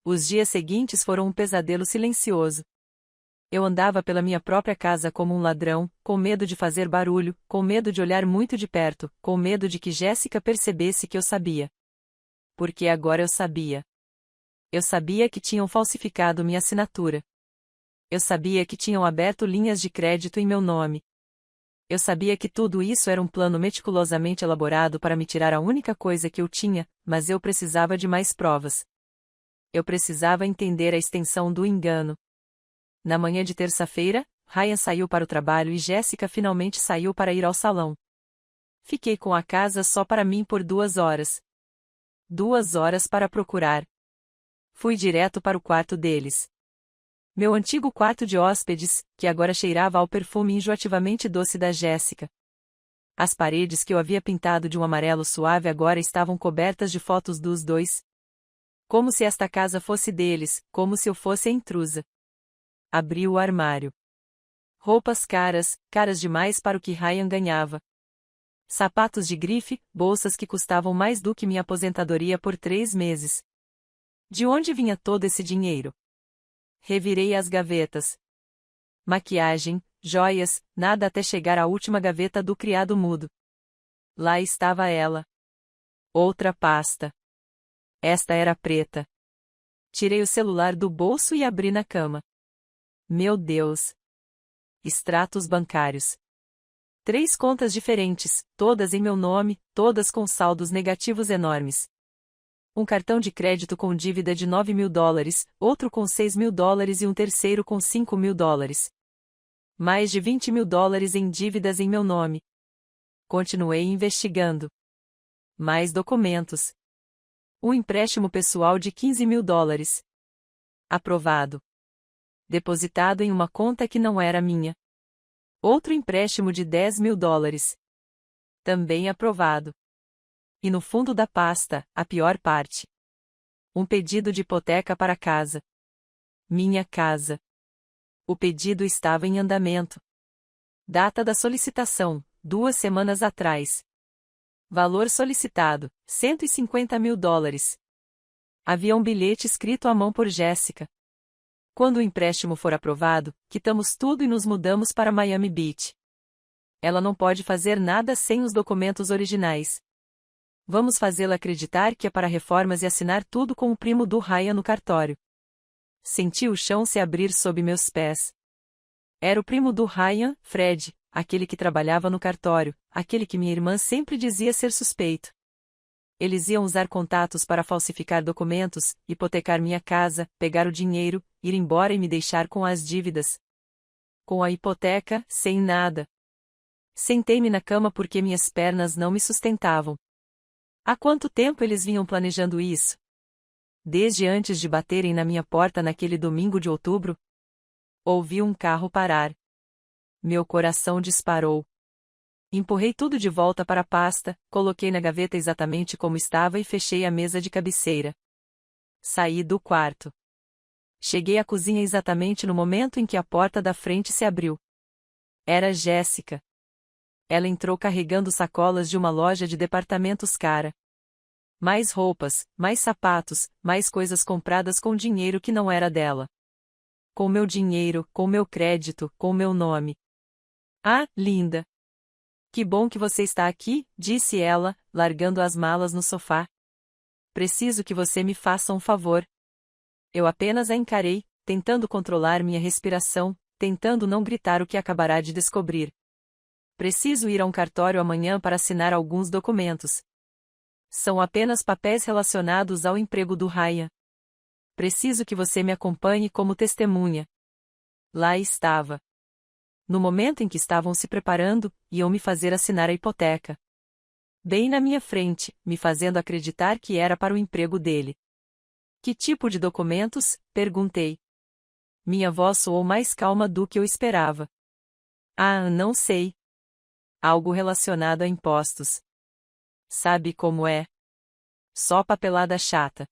Os dias seguintes foram um pesadelo silencioso. Eu andava pela minha própria casa como um ladrão, com medo de fazer barulho, com medo de olhar muito de perto, com medo de que Jéssica percebesse que eu sabia. Porque agora eu sabia. Eu sabia que tinham falsificado minha assinatura. Eu sabia que tinham aberto linhas de crédito em meu nome. Eu sabia que tudo isso era um plano meticulosamente elaborado para me tirar a única coisa que eu tinha, mas eu precisava de mais provas. Eu precisava entender a extensão do engano. Na manhã de terça-feira, Ryan saiu para o trabalho e Jéssica finalmente saiu para ir ao salão. Fiquei com a casa só para mim por 2 horas. 2 horas para procurar. Fui direto para o quarto deles. Meu antigo quarto de hóspedes, que agora cheirava ao perfume enjoativamente doce da Jéssica. As paredes que eu havia pintado de um amarelo suave agora estavam cobertas de fotos dos dois. Como se esta casa fosse deles, como se eu fosse a intrusa. Abri o armário. Roupas caras, caras demais para o que Ryan ganhava. Sapatos de grife, bolsas que custavam mais do que minha aposentadoria por 3 meses. De onde vinha todo esse dinheiro? Revirei as gavetas. Maquiagem, joias, nada até chegar à última gaveta do criado mudo. Lá estava ela. Outra pasta. Esta era preta. Tirei o celular do bolso e abri na cama. Meu Deus! Extratos bancários. 3 contas diferentes, todas em meu nome, todas com saldos negativos enormes. Um cartão de crédito com dívida de $9.000, outro com $6.000 e um terceiro com $5.000. Mais de $20.000 em dívidas em meu nome. Continuei investigando. Mais documentos. Um empréstimo pessoal de $15.000. Aprovado. depositado em uma conta que não era minha. Outro empréstimo de $10.000. Também aprovado. E no fundo da pasta, a pior parte. Um pedido de hipoteca para casa. Minha casa. O pedido estava em andamento. Data da solicitação, 2 semanas atrás. Valor solicitado, $150.000. Havia um bilhete escrito à mão por Jéssica. Quando o empréstimo for aprovado, quitamos tudo e nos mudamos para Miami Beach. Ela não pode fazer nada sem os documentos originais. Vamos fazê-la acreditar que é para reformas e assinar tudo com o primo do Ryan no cartório. Senti o chão se abrir sob meus pés. Era o primo do Ryan, Fred, aquele que trabalhava no cartório, aquele que minha irmã sempre dizia ser suspeito. Eles iam usar contatos para falsificar documentos, hipotecar minha casa, pegar o dinheiro, ir embora e me deixar com as dívidas. Com a hipoteca, sem nada. Sentei-me na cama porque minhas pernas não me sustentavam. Há quanto tempo eles vinham planejando isso? Desde antes de baterem na minha porta naquele domingo de outubro? Ouvi um carro parar. Meu coração disparou. Empurrei tudo de volta para a pasta, coloquei na gaveta exatamente como estava e fechei a mesa de cabeceira. Saí do quarto. Cheguei à cozinha exatamente no momento em que a porta da frente se abriu. Era Jéssica. Ela entrou carregando sacolas de uma loja de departamentos cara. Mais roupas, mais sapatos, mais coisas compradas com dinheiro que não era dela. Com meu dinheiro, com meu crédito, com meu nome. Ah, linda! Que bom que você está aqui, disse ela, largando as malas no sofá. Preciso que você me faça um favor. Eu apenas a encarei, tentando controlar minha respiração, tentando não gritar o que acabará de descobrir. Preciso ir a um cartório amanhã para assinar alguns documentos. São apenas papéis relacionados ao emprego do Ryan. Preciso que você me acompanhe como testemunha. Lá estava. No momento em que estavam se preparando, iam me fazer assinar a hipoteca. Bem na minha frente, me fazendo acreditar que era para o emprego dele. Que tipo de documentos? Perguntei. Minha voz soou mais calma do que eu esperava. Ah, não sei. Algo relacionado a impostos. Sabe como é? Só papelada chata.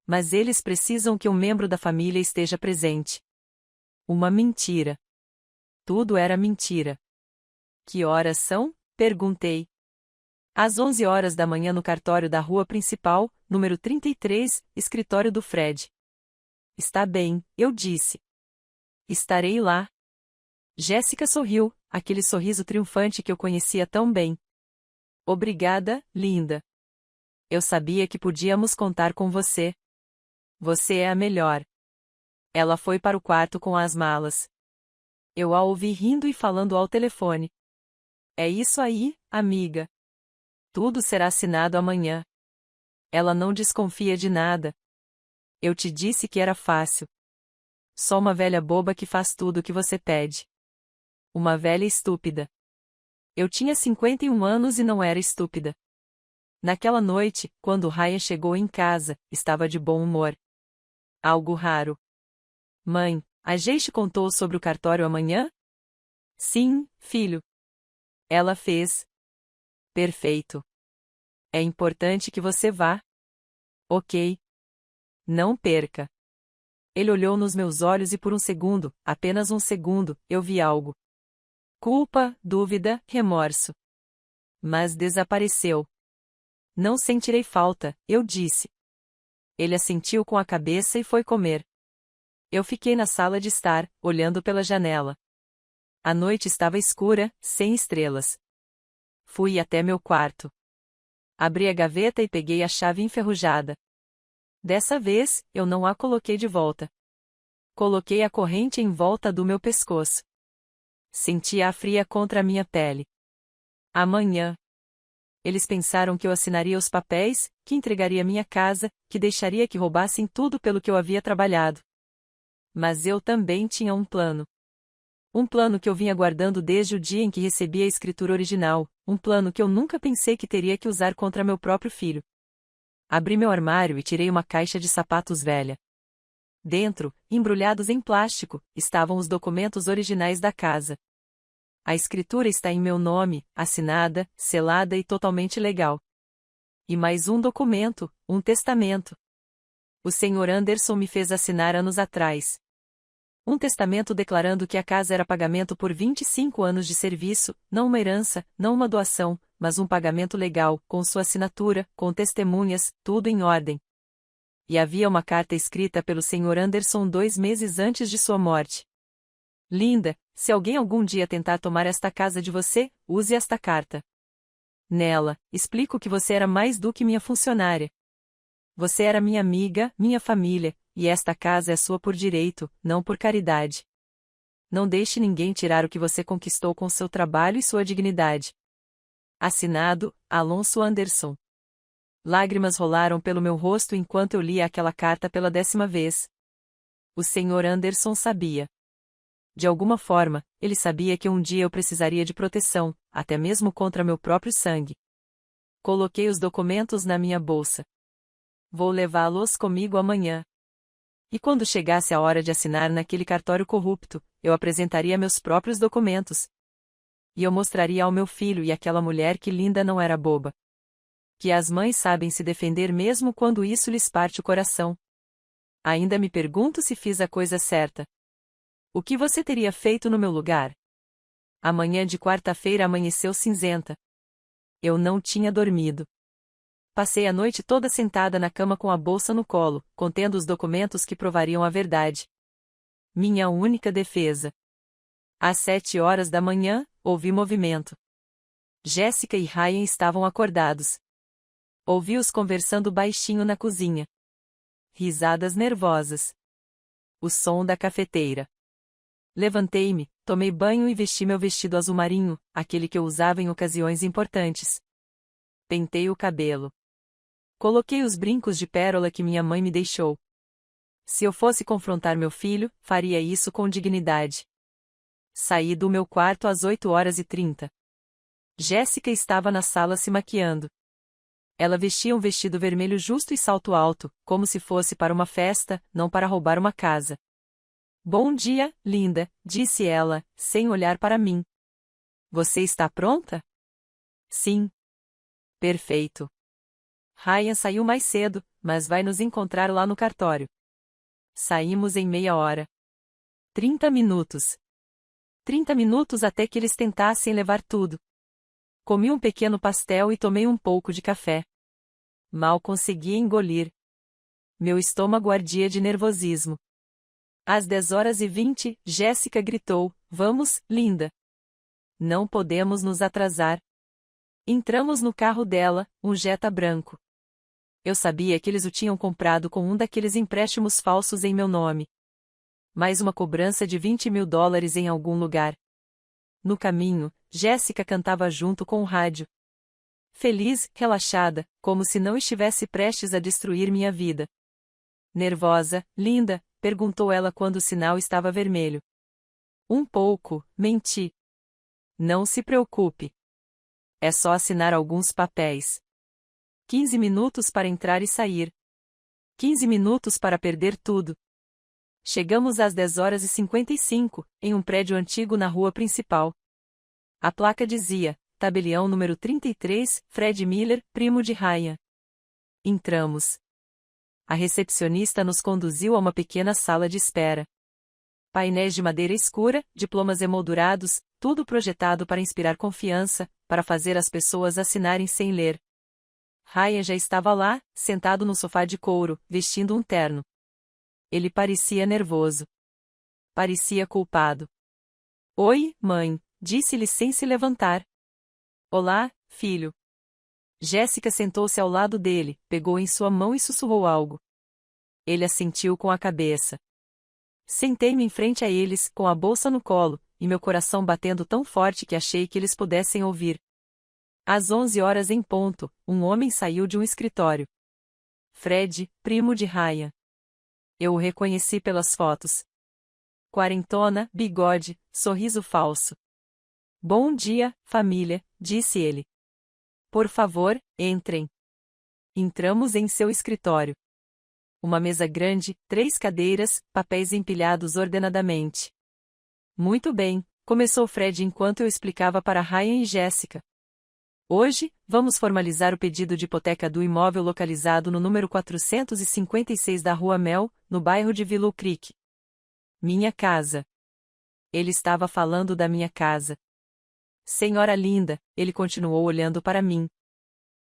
Mas eles precisam que um membro da família esteja presente. Uma mentira. Tudo era mentira. Que horas são? Perguntei. Às 11 horas da manhã no cartório da rua principal, número 33, escritório do Fred. Está bem, eu disse. Estarei lá. Jéssica sorriu, aquele sorriso triunfante que eu conhecia tão bem. Obrigada, linda. Eu sabia que podíamos contar com você. Você é a melhor. Ela foi para o quarto com as malas. Eu a ouvi rindo e falando ao telefone. É isso aí, amiga. Tudo será assinado amanhã. Ela não desconfia de nada. Eu te disse que era fácil. Só uma velha boba que faz tudo o que você pede. Uma velha estúpida. Eu tinha 51 anos e não era estúpida. Naquela noite, quando Ryan chegou em casa, estava de bom humor. Algo raro. Mãe, a gente contou sobre o cartório amanhã? Sim, filho. Ela fez. Perfeito. É importante que você vá. Ok. Não perca. Ele olhou nos meus olhos e por um segundo, apenas um segundo, eu vi algo. Culpa, dúvida, remorso. Mas desapareceu. Não sentirei falta, eu disse. Ele assentiu com a cabeça e foi comer. Eu fiquei na sala de estar, olhando pela janela. A noite estava escura, sem estrelas. Fui até meu quarto. Abri a gaveta e peguei a chave enferrujada. Dessa vez, eu não a coloquei de volta. Coloquei a corrente em volta do meu pescoço. Senti-a fria contra a minha pele. Amanhã. Eles pensaram que eu assinaria os papéis, que entregaria minha casa, que deixaria que roubassem tudo pelo que eu havia trabalhado. Mas eu também tinha um plano. Um plano que eu vinha guardando desde o dia em que recebi a escritura original, um plano que eu nunca pensei que teria que usar contra meu próprio filho. Abri meu armário e tirei uma caixa de sapatos velha. Dentro, embrulhados em plástico, estavam os documentos originais da casa. A escritura está em meu nome, assinada, selada e totalmente legal. E mais um documento, um testamento. O Sr. Anderson me fez assinar anos atrás. Um testamento declarando que a casa era pagamento por 25 anos de serviço, não uma herança, não uma doação, mas um pagamento legal, com sua assinatura, com testemunhas, tudo em ordem. E havia uma carta escrita pelo Sr. Anderson 2 meses antes de sua morte. Linda, se alguém algum dia tentar tomar esta casa de você, use esta carta. Nela, explico que você era mais do que minha funcionária. Você era minha amiga, minha família, e esta casa é sua por direito, não por caridade. Não deixe ninguém tirar o que você conquistou com seu trabalho e sua dignidade. Assinado, Alonso Anderson. Lágrimas rolaram pelo meu rosto enquanto eu lia aquela carta pela 10ª vez. O Sr. Anderson sabia. De alguma forma, ele sabia que um dia eu precisaria de proteção, até mesmo contra meu próprio sangue. Coloquei os documentos na minha bolsa. Vou levá-los comigo amanhã. E quando chegasse a hora de assinar naquele cartório corrupto, eu apresentaria meus próprios documentos. E eu mostraria ao meu filho e àquela mulher que Linda não era boba. Que as mães sabem se defender mesmo quando isso lhes parte o coração. Ainda me pergunto se fiz a coisa certa. O que você teria feito no meu lugar? A manhã de quarta-feira amanheceu cinzenta. Eu não tinha dormido. Passei a noite toda sentada na cama com a bolsa no colo, contendo os documentos que provariam a verdade. Minha única defesa. Às 7 horas da manhã, ouvi movimento. Jéssica e Ryan estavam acordados. Ouvi-os conversando baixinho na cozinha. Risadas nervosas. O som da cafeteira. Levantei-me, tomei banho e vesti meu vestido azul marinho, aquele que eu usava em ocasiões importantes. Pentei o cabelo. Coloquei os brincos de pérola que minha mãe me deixou. Se eu fosse confrontar meu filho, faria isso com dignidade. Saí do meu quarto às 8h30. Jéssica estava na sala se maquiando. Ela vestia um vestido vermelho justo e salto alto, como se fosse para uma festa, não para roubar uma casa. Bom dia, linda, disse ela, sem olhar para mim. Você está pronta? Sim. Perfeito. Ryan saiu mais cedo, mas vai nos encontrar lá no cartório. Saímos em meia hora. 30 minutos. 30 minutos até que eles tentassem levar tudo. Comi um pequeno pastel e tomei um pouco de café. Mal conseguia engolir. Meu estômago ardia de nervosismo. Às 10h20, Jéssica gritou, vamos, linda. Não podemos nos atrasar. Entramos no carro dela, um Jetta branco. Eu sabia que eles o tinham comprado com um daqueles empréstimos falsos em meu nome. Mais uma cobrança de $20.000 em algum lugar. No caminho, Jéssica cantava junto com o rádio. Feliz, relaxada, como se não estivesse prestes a destruir minha vida. Nervosa, linda, perguntou ela quando o sinal estava vermelho. Um pouco, menti. Não se preocupe. É só assinar alguns papéis. 15 minutos para entrar e sair. 15 minutos para perder tudo. Chegamos às 10h55, em um prédio antigo na rua principal. A placa dizia, tabelião número 33, Fred Miller, primo de Ryan. Entramos. A recepcionista nos conduziu a uma pequena sala de espera. Painéis de madeira escura, diplomas emoldurados, tudo projetado para inspirar confiança, para fazer as pessoas assinarem sem ler. Ryan já estava lá, sentado no sofá de couro, vestindo um terno. Ele parecia nervoso. Parecia culpado. Oi, mãe, disse-lhe sem se levantar. Olá, filho. Jéssica sentou-se ao lado dele, pegou em sua mão e sussurrou algo. Ele assentiu com a cabeça. Sentei-me em frente a eles, com a bolsa no colo, e meu coração batendo tão forte que achei que eles pudessem ouvir. Às 11h em ponto, um homem saiu de um escritório. Fred, primo de Ryan. Eu o reconheci pelas fotos. Quarentona, bigode, sorriso falso. Bom dia, família, disse ele. Por favor, entrem. Entramos em seu escritório. Uma mesa grande, 3 cadeiras, papéis empilhados ordenadamente. Muito bem, começou Fred enquanto eu explicava para Ryan e Jéssica. Hoje, vamos formalizar o pedido de hipoteca do imóvel localizado no número 456 da Rua Mel, no bairro de Willow Creek. Minha casa. Ele estava falando da minha casa. Senhora linda, ele continuou olhando para mim.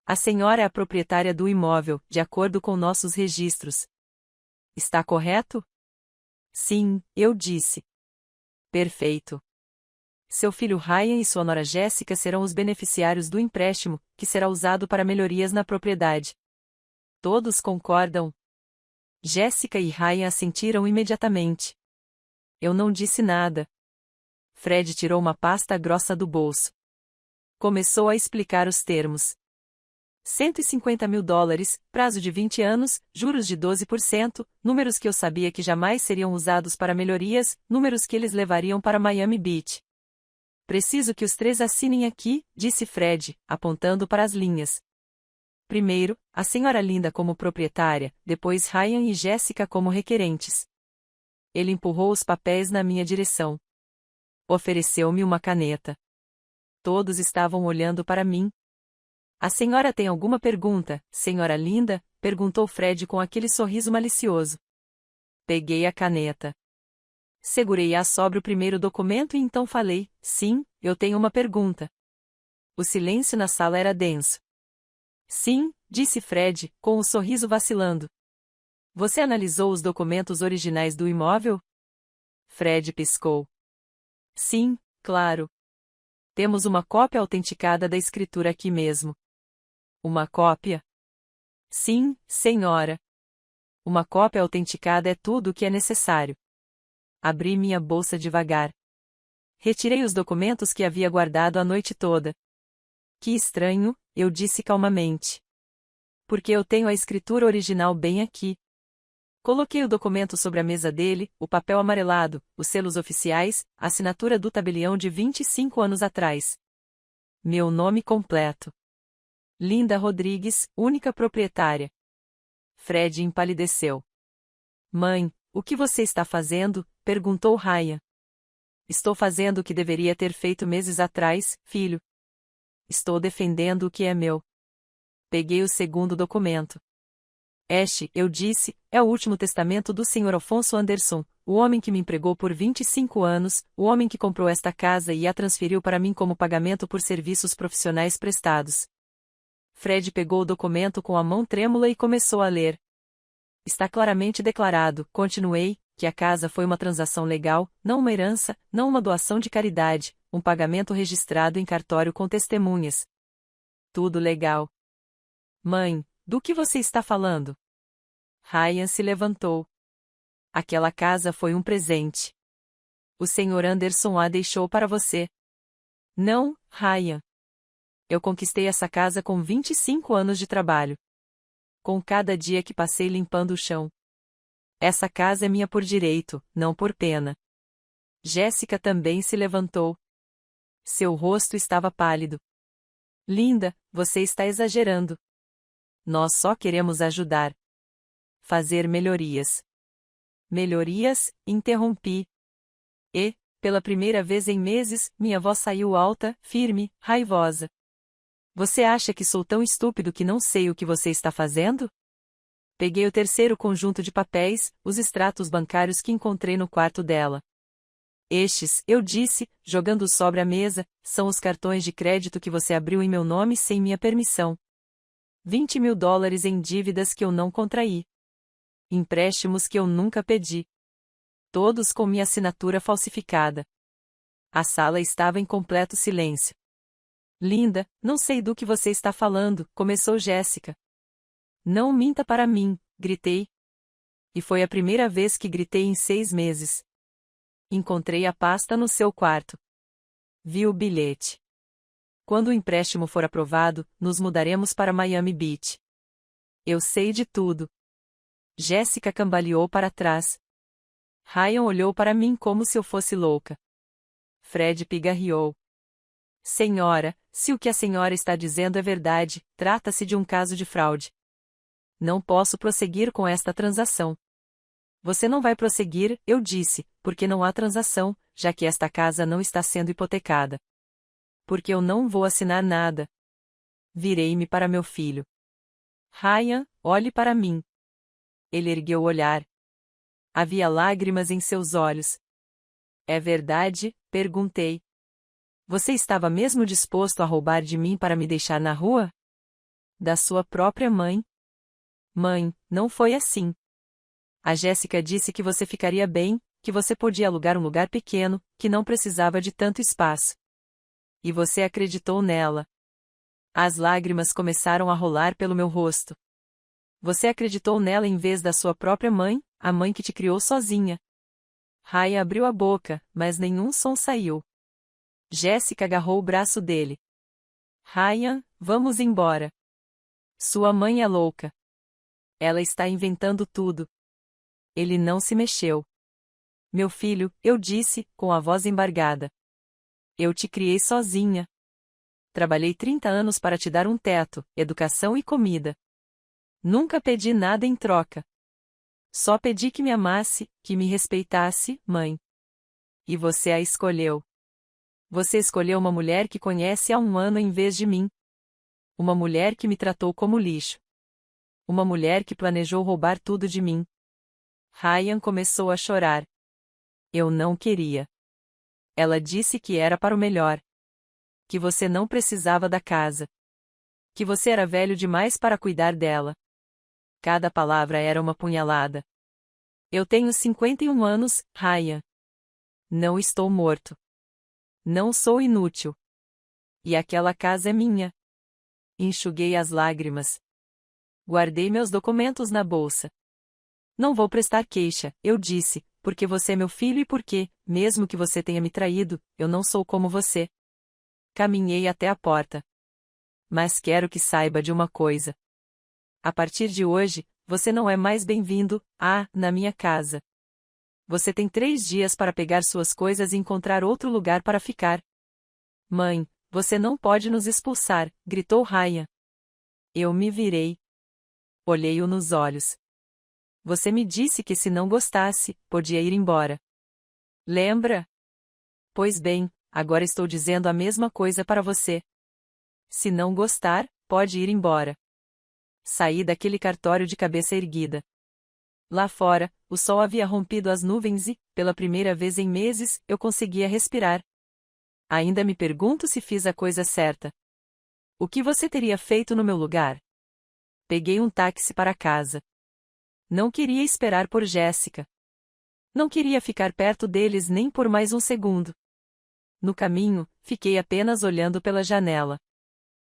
A senhora é a proprietária do imóvel, de acordo com nossos registros. Está correto? Sim, eu disse. Perfeito. Seu filho Ryan e sua nora Jéssica serão os beneficiários do empréstimo, que será usado para melhorias na propriedade. Todos concordam? Jéssica e Ryan assentiram imediatamente. Eu não disse nada. Fred tirou uma pasta grossa do bolso. Começou a explicar os termos. $150 mil, prazo de 20 anos, juros de 12%, números que eu sabia que jamais seriam usados para melhorias, números que eles levariam para Miami Beach. Preciso que os 3 assinem aqui, disse Fred, apontando para as linhas. Primeiro, a senhora Linda como proprietária, depois Ryan e Jéssica como requerentes. Ele empurrou os papéis na minha direção. Ofereceu-me uma caneta. Todos estavam olhando para mim. A senhora tem alguma pergunta, senhora Linda? Perguntou Fred com aquele sorriso malicioso. Peguei a caneta. Segurei-a sobre o primeiro documento e então falei, sim, eu tenho uma pergunta. O silêncio na sala era denso. Sim, disse Fred, com o sorriso vacilando. Você analisou os documentos originais do imóvel? Fred piscou. Sim, claro. Temos uma cópia autenticada da escritura aqui mesmo. Uma cópia? Sim, senhora. Uma cópia autenticada é tudo o que é necessário. Abri minha bolsa devagar. Retirei os documentos que havia guardado a noite toda. Que estranho, eu disse calmamente. Porque eu tenho a escritura original bem aqui. Coloquei o documento sobre a mesa dele, o papel amarelado, os selos oficiais, a assinatura do tabelião de 25 anos atrás. Meu nome completo. Linda Rodrigues, única proprietária. Fred empalideceu. Mãe, o que você está fazendo? Perguntou Ryan. Estou fazendo o que deveria ter feito meses atrás, filho. Estou defendendo o que é meu. Peguei o segundo documento. Eu disse, é o último testamento do Sr. Alfonso Anderson, o homem que me empregou por 25 anos, o homem que comprou esta casa e a transferiu para mim como pagamento por serviços profissionais prestados. Fred pegou o documento com a mão trêmula e começou a ler. Está claramente declarado, continuei, que a casa foi uma transação legal, não uma herança, não uma doação de caridade, um pagamento registrado em cartório com testemunhas. Tudo legal. Mãe, do que você está falando? Ryan se levantou. Aquela casa foi um presente. O Sr. Anderson a deixou para você. Não, Ryan. Eu conquistei essa casa com 25 anos de trabalho. Com cada dia que passei limpando o chão. Essa casa é minha por direito, não por pena. Jéssica também se levantou. Seu rosto estava pálido. Linda, você está exagerando. Nós só queremos ajudar. Fazer melhorias. Melhorias? Interrompi. E, pela primeira vez em meses, minha voz saiu alta, firme, raivosa. Você acha que sou tão estúpido que não sei o que você está fazendo? Peguei o terceiro conjunto de papéis, os extratos bancários que encontrei no quarto dela. Estes, eu disse, jogando sobre a mesa, são os cartões de crédito que você abriu em meu nome sem minha permissão. $20 mil em dívidas que eu não contraí. Empréstimos que eu nunca pedi. Todos com minha assinatura falsificada. A sala estava em completo silêncio. Linda, não sei do que você está falando, começou Jéssica. Não minta para mim, gritei. E foi a primeira vez que gritei em 6 meses. Encontrei a pasta no seu quarto. Vi o bilhete. Quando o empréstimo for aprovado, nos mudaremos para Miami Beach. Eu sei de tudo. Jéssica cambaleou para trás. Ryan olhou para mim como se eu fosse louca. Fred pigarreou. Senhora, se o que a senhora está dizendo é verdade, trata-se de um caso de fraude. Não posso prosseguir com esta transação. Você não vai prosseguir, eu disse, porque não há transação, já que esta casa não está sendo hipotecada. Porque eu não vou assinar nada. Virei-me para meu filho. Ryan, olhe para mim. Ele ergueu o olhar. Havia lágrimas em seus olhos. É verdade? Perguntei. Você estava mesmo disposto a roubar de mim para me deixar na rua? Da sua própria mãe? Mãe, não foi assim. A Jéssica disse que você ficaria bem, que você podia alugar um lugar pequeno, que não precisava de tanto espaço. E você acreditou nela. As lágrimas começaram a rolar pelo meu rosto. Você acreditou nela em vez da sua própria mãe, a mãe que te criou sozinha. Ryan abriu a boca, mas nenhum som saiu. Jéssica agarrou o braço dele. Ryan, vamos embora. Sua mãe é louca. Ela está inventando tudo. Ele não se mexeu. Meu filho, eu disse, com a voz embargada. Eu te criei sozinha. Trabalhei 30 anos para te dar um teto, educação e comida. Nunca pedi nada em troca. Só pedi que me amasse, que me respeitasse, mãe. E você a escolheu. Você escolheu uma mulher que conhece há um ano em vez de mim. Uma mulher que me tratou como lixo. Uma mulher que planejou roubar tudo de mim. Ryan começou a chorar. Eu não queria. Ela disse que era para o melhor. Que você não precisava da casa. Que você era velho demais para cuidar dela. Cada palavra era uma punhalada. Eu tenho 51 anos, Ryan. Não estou morto. Não sou inútil. E aquela casa é minha. Enxuguei as lágrimas. Guardei meus documentos na bolsa. Não vou prestar queixa, eu disse, porque você é meu filho e porque, mesmo que você tenha me traído, eu não sou como você. Caminhei até a porta. Mas quero que saiba de uma coisa. A partir de hoje, você não é mais bem-vindo, na minha casa. Você tem 3 dias para pegar suas coisas e encontrar outro lugar para ficar. Mãe, você não pode nos expulsar, gritou Ryan. Eu me virei. Olhei-o nos olhos. Você me disse que se não gostasse, podia ir embora. Lembra? Pois bem, agora estou dizendo a mesma coisa para você. Se não gostar, pode ir embora. Saí daquele cartório de cabeça erguida. Lá fora, o sol havia rompido as nuvens e, pela primeira vez em meses, eu conseguia respirar. Ainda me pergunto se fiz a coisa certa. O que você teria feito no meu lugar? Peguei um táxi para casa. Não queria esperar por Jéssica. Não queria ficar perto deles nem por mais um segundo. No caminho, fiquei apenas olhando pela janela.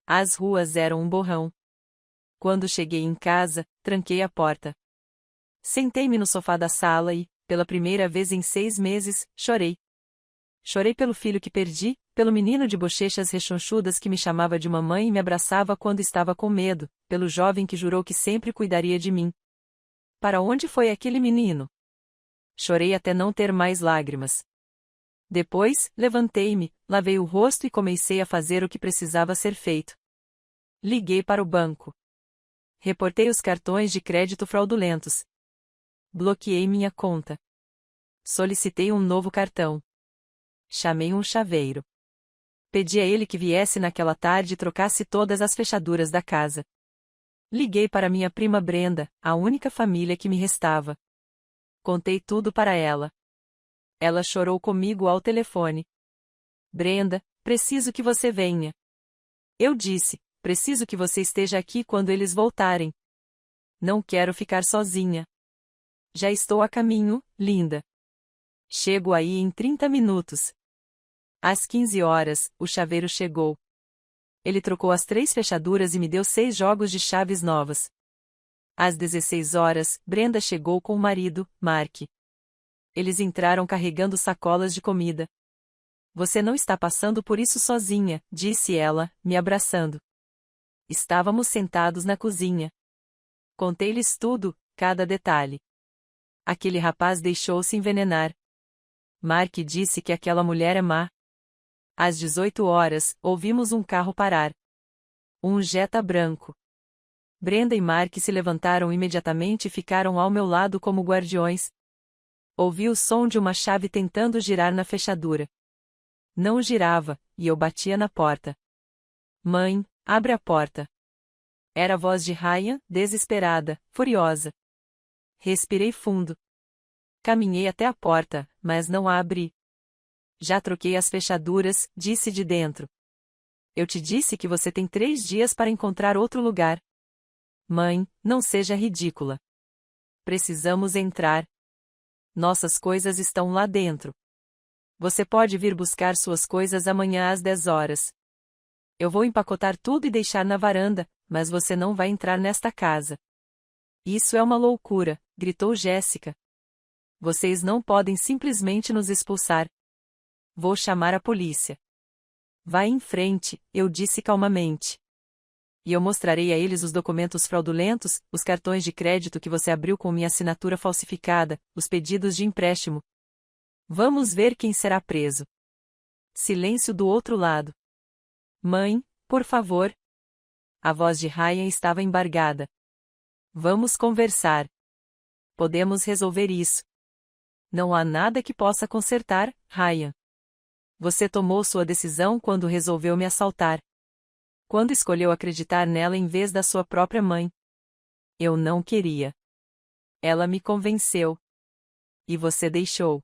As ruas eram um borrão. Quando cheguei em casa, tranquei a porta. Sentei-me no sofá da sala e, pela primeira vez em 6 meses, chorei. Chorei pelo filho que perdi, pelo menino de bochechas rechonchudas que me chamava de mamãe e me abraçava quando estava com medo, pelo jovem que jurou que sempre cuidaria de mim. Para onde foi aquele menino? Chorei até não ter mais lágrimas. Depois, levantei-me, lavei o rosto e comecei a fazer o que precisava ser feito. Liguei para o banco. Reportei os cartões de crédito fraudulentos. Bloqueei minha conta. Solicitei um novo cartão. Chamei um chaveiro. Pedi a ele que viesse naquela tarde e trocasse todas as fechaduras da casa. Liguei para minha prima Brenda, a única família que me restava. Contei tudo para ela. Ela chorou comigo ao telefone. Brenda, preciso que você venha. Eu disse, preciso que você esteja aqui quando eles voltarem. Não quero ficar sozinha. Já estou a caminho, linda. Chego aí em 30 minutos. Às 15 horas, o chaveiro chegou. Ele trocou as 3 fechaduras e me deu 6 jogos de chaves novas. Às 16 horas, Brenda chegou com o marido, Mark. Eles entraram carregando sacolas de comida. Você não está passando por isso sozinha, disse ela, me abraçando. Estávamos sentados na cozinha. Contei-lhes tudo, cada detalhe. Aquele rapaz deixou-se envenenar. Mark disse que aquela mulher é má. Às 18 horas, ouvimos um carro parar. Um Jetta branco. Brenda e Mark se levantaram imediatamente e ficaram ao meu lado como guardiões. Ouvi o som de uma chave tentando girar na fechadura. Não girava, e eu batia na porta. Mãe, abre a porta. Era a voz de Ryan, desesperada, furiosa. Respirei fundo. Caminhei até a porta, mas não a abri. Já troquei as fechaduras, disse de dentro. Eu te disse que você tem 3 dias para encontrar outro lugar. Mãe, não seja ridícula. Precisamos entrar. Nossas coisas estão lá dentro. Você pode vir buscar suas coisas amanhã às 10 horas. Eu vou empacotar tudo e deixar na varanda, mas você não vai entrar nesta casa. Isso é uma loucura, gritou Jéssica. Vocês não podem simplesmente nos expulsar. Vou chamar a polícia. Vá em frente, eu disse calmamente. E eu mostrarei a eles os documentos fraudulentos, os cartões de crédito que você abriu com minha assinatura falsificada, os pedidos de empréstimo. Vamos ver quem será preso. Silêncio do outro lado. Mãe, por favor. A voz de Ryan estava embargada. Vamos conversar. Podemos resolver isso. Não há nada que possa consertar, Ryan. Você tomou sua decisão quando resolveu me assaltar. Quando escolheu acreditar nela em vez da sua própria mãe. Eu não queria. Ela me convenceu. E você deixou.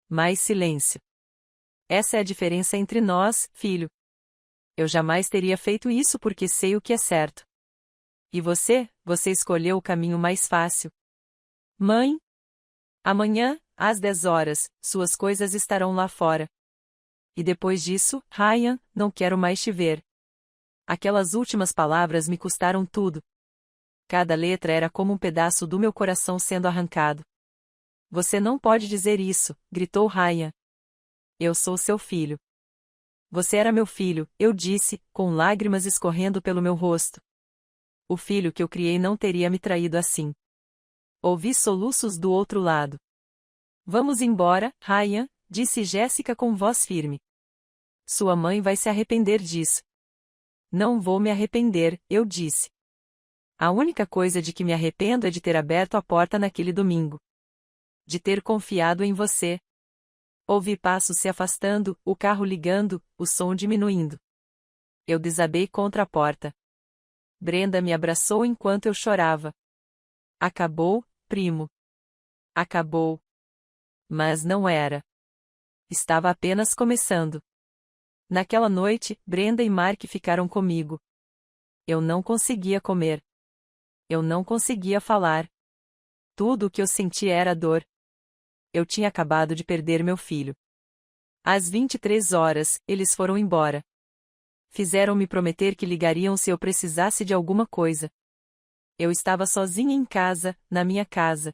Mais silêncio. Essa é a diferença entre nós, filho. Eu jamais teria feito isso porque sei o que é certo. E você escolheu o caminho mais fácil. Mãe? Amanhã, às 10 horas, suas coisas estarão lá fora. E depois disso, Ryan, não quero mais te ver. Aquelas últimas palavras me custaram tudo. Cada letra era como um pedaço do meu coração sendo arrancado. Você não pode dizer isso, gritou Ryan. Eu sou seu filho. Você era meu filho, eu disse, com lágrimas escorrendo pelo meu rosto. O filho que eu criei não teria me traído assim. Ouvi soluços do outro lado. Vamos embora, Ryan, disse Jéssica com voz firme. Sua mãe vai se arrepender disso. Não vou me arrepender, eu disse. A única coisa de que me arrependo é de ter aberto a porta naquele domingo. De ter confiado em você. Ouvi passos se afastando, o carro ligando, o som diminuindo. Eu desabei contra a porta. Brenda me abraçou enquanto eu chorava. Acabou, primo. Acabou. Mas não era. Estava apenas começando. Naquela noite, Brenda e Mark ficaram comigo. Eu não conseguia comer. Eu não conseguia falar. Tudo o que eu sentia era dor. Eu tinha acabado de perder meu filho. Às 23 horas, eles foram embora. Fizeram-me prometer que ligariam se eu precisasse de alguma coisa. Eu estava sozinha em casa, na minha casa.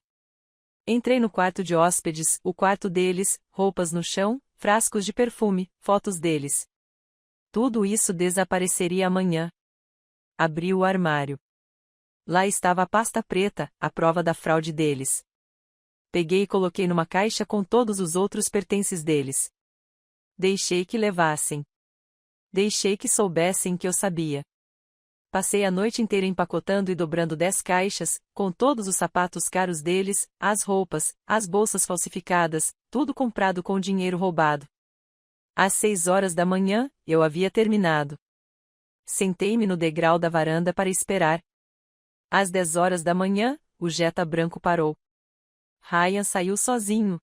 Entrei no quarto de hóspedes, o quarto deles, roupas no chão, frascos de perfume, fotos deles. Tudo isso desapareceria amanhã. Abri o armário. Lá estava a pasta preta, a prova da fraude deles. Peguei e coloquei numa caixa com todos os outros pertences deles. Deixei que levassem. Deixei que soubessem que eu sabia. Passei a noite inteira empacotando e dobrando 10 caixas, com todos os sapatos caros deles, as roupas, as bolsas falsificadas, tudo comprado com dinheiro roubado. Às 6 horas da manhã, eu havia terminado. Sentei-me no degrau da varanda para esperar. Às 10 horas da manhã, o Jetta branco parou. Ryan saiu sozinho.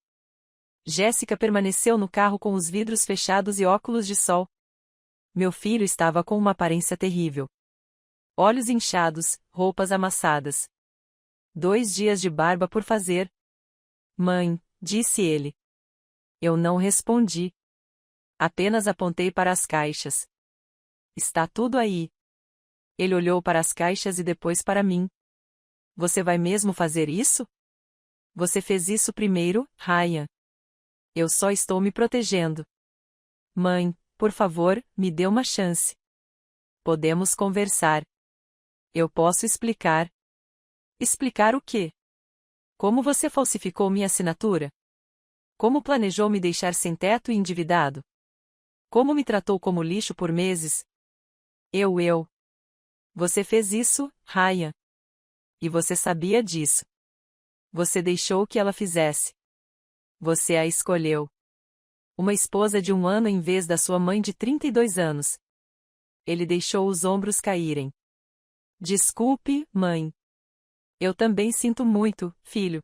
Jéssica permaneceu no carro com os vidros fechados e óculos de sol. Meu filho estava com uma aparência terrível. Olhos inchados, roupas amassadas. 2 dias de barba por fazer. Mãe, disse ele. Eu não respondi. Apenas apontei para as caixas. Está tudo aí. Ele olhou para as caixas e depois para mim. Você vai mesmo fazer isso? Você fez isso primeiro, Ryan. Eu só estou me protegendo. Mãe, por favor, me dê uma chance. Podemos conversar. Eu posso explicar. Explicar o quê? Como você falsificou minha assinatura? Como planejou me deixar sem teto e endividado? Como me tratou como lixo por meses? Eu. Você fez isso, Ryan. E você sabia disso. Você deixou que ela fizesse. Você a escolheu. Uma esposa de 1 ano em vez da sua mãe de 32 anos. Ele deixou os ombros caírem. Desculpe, mãe. Eu também sinto muito, filho.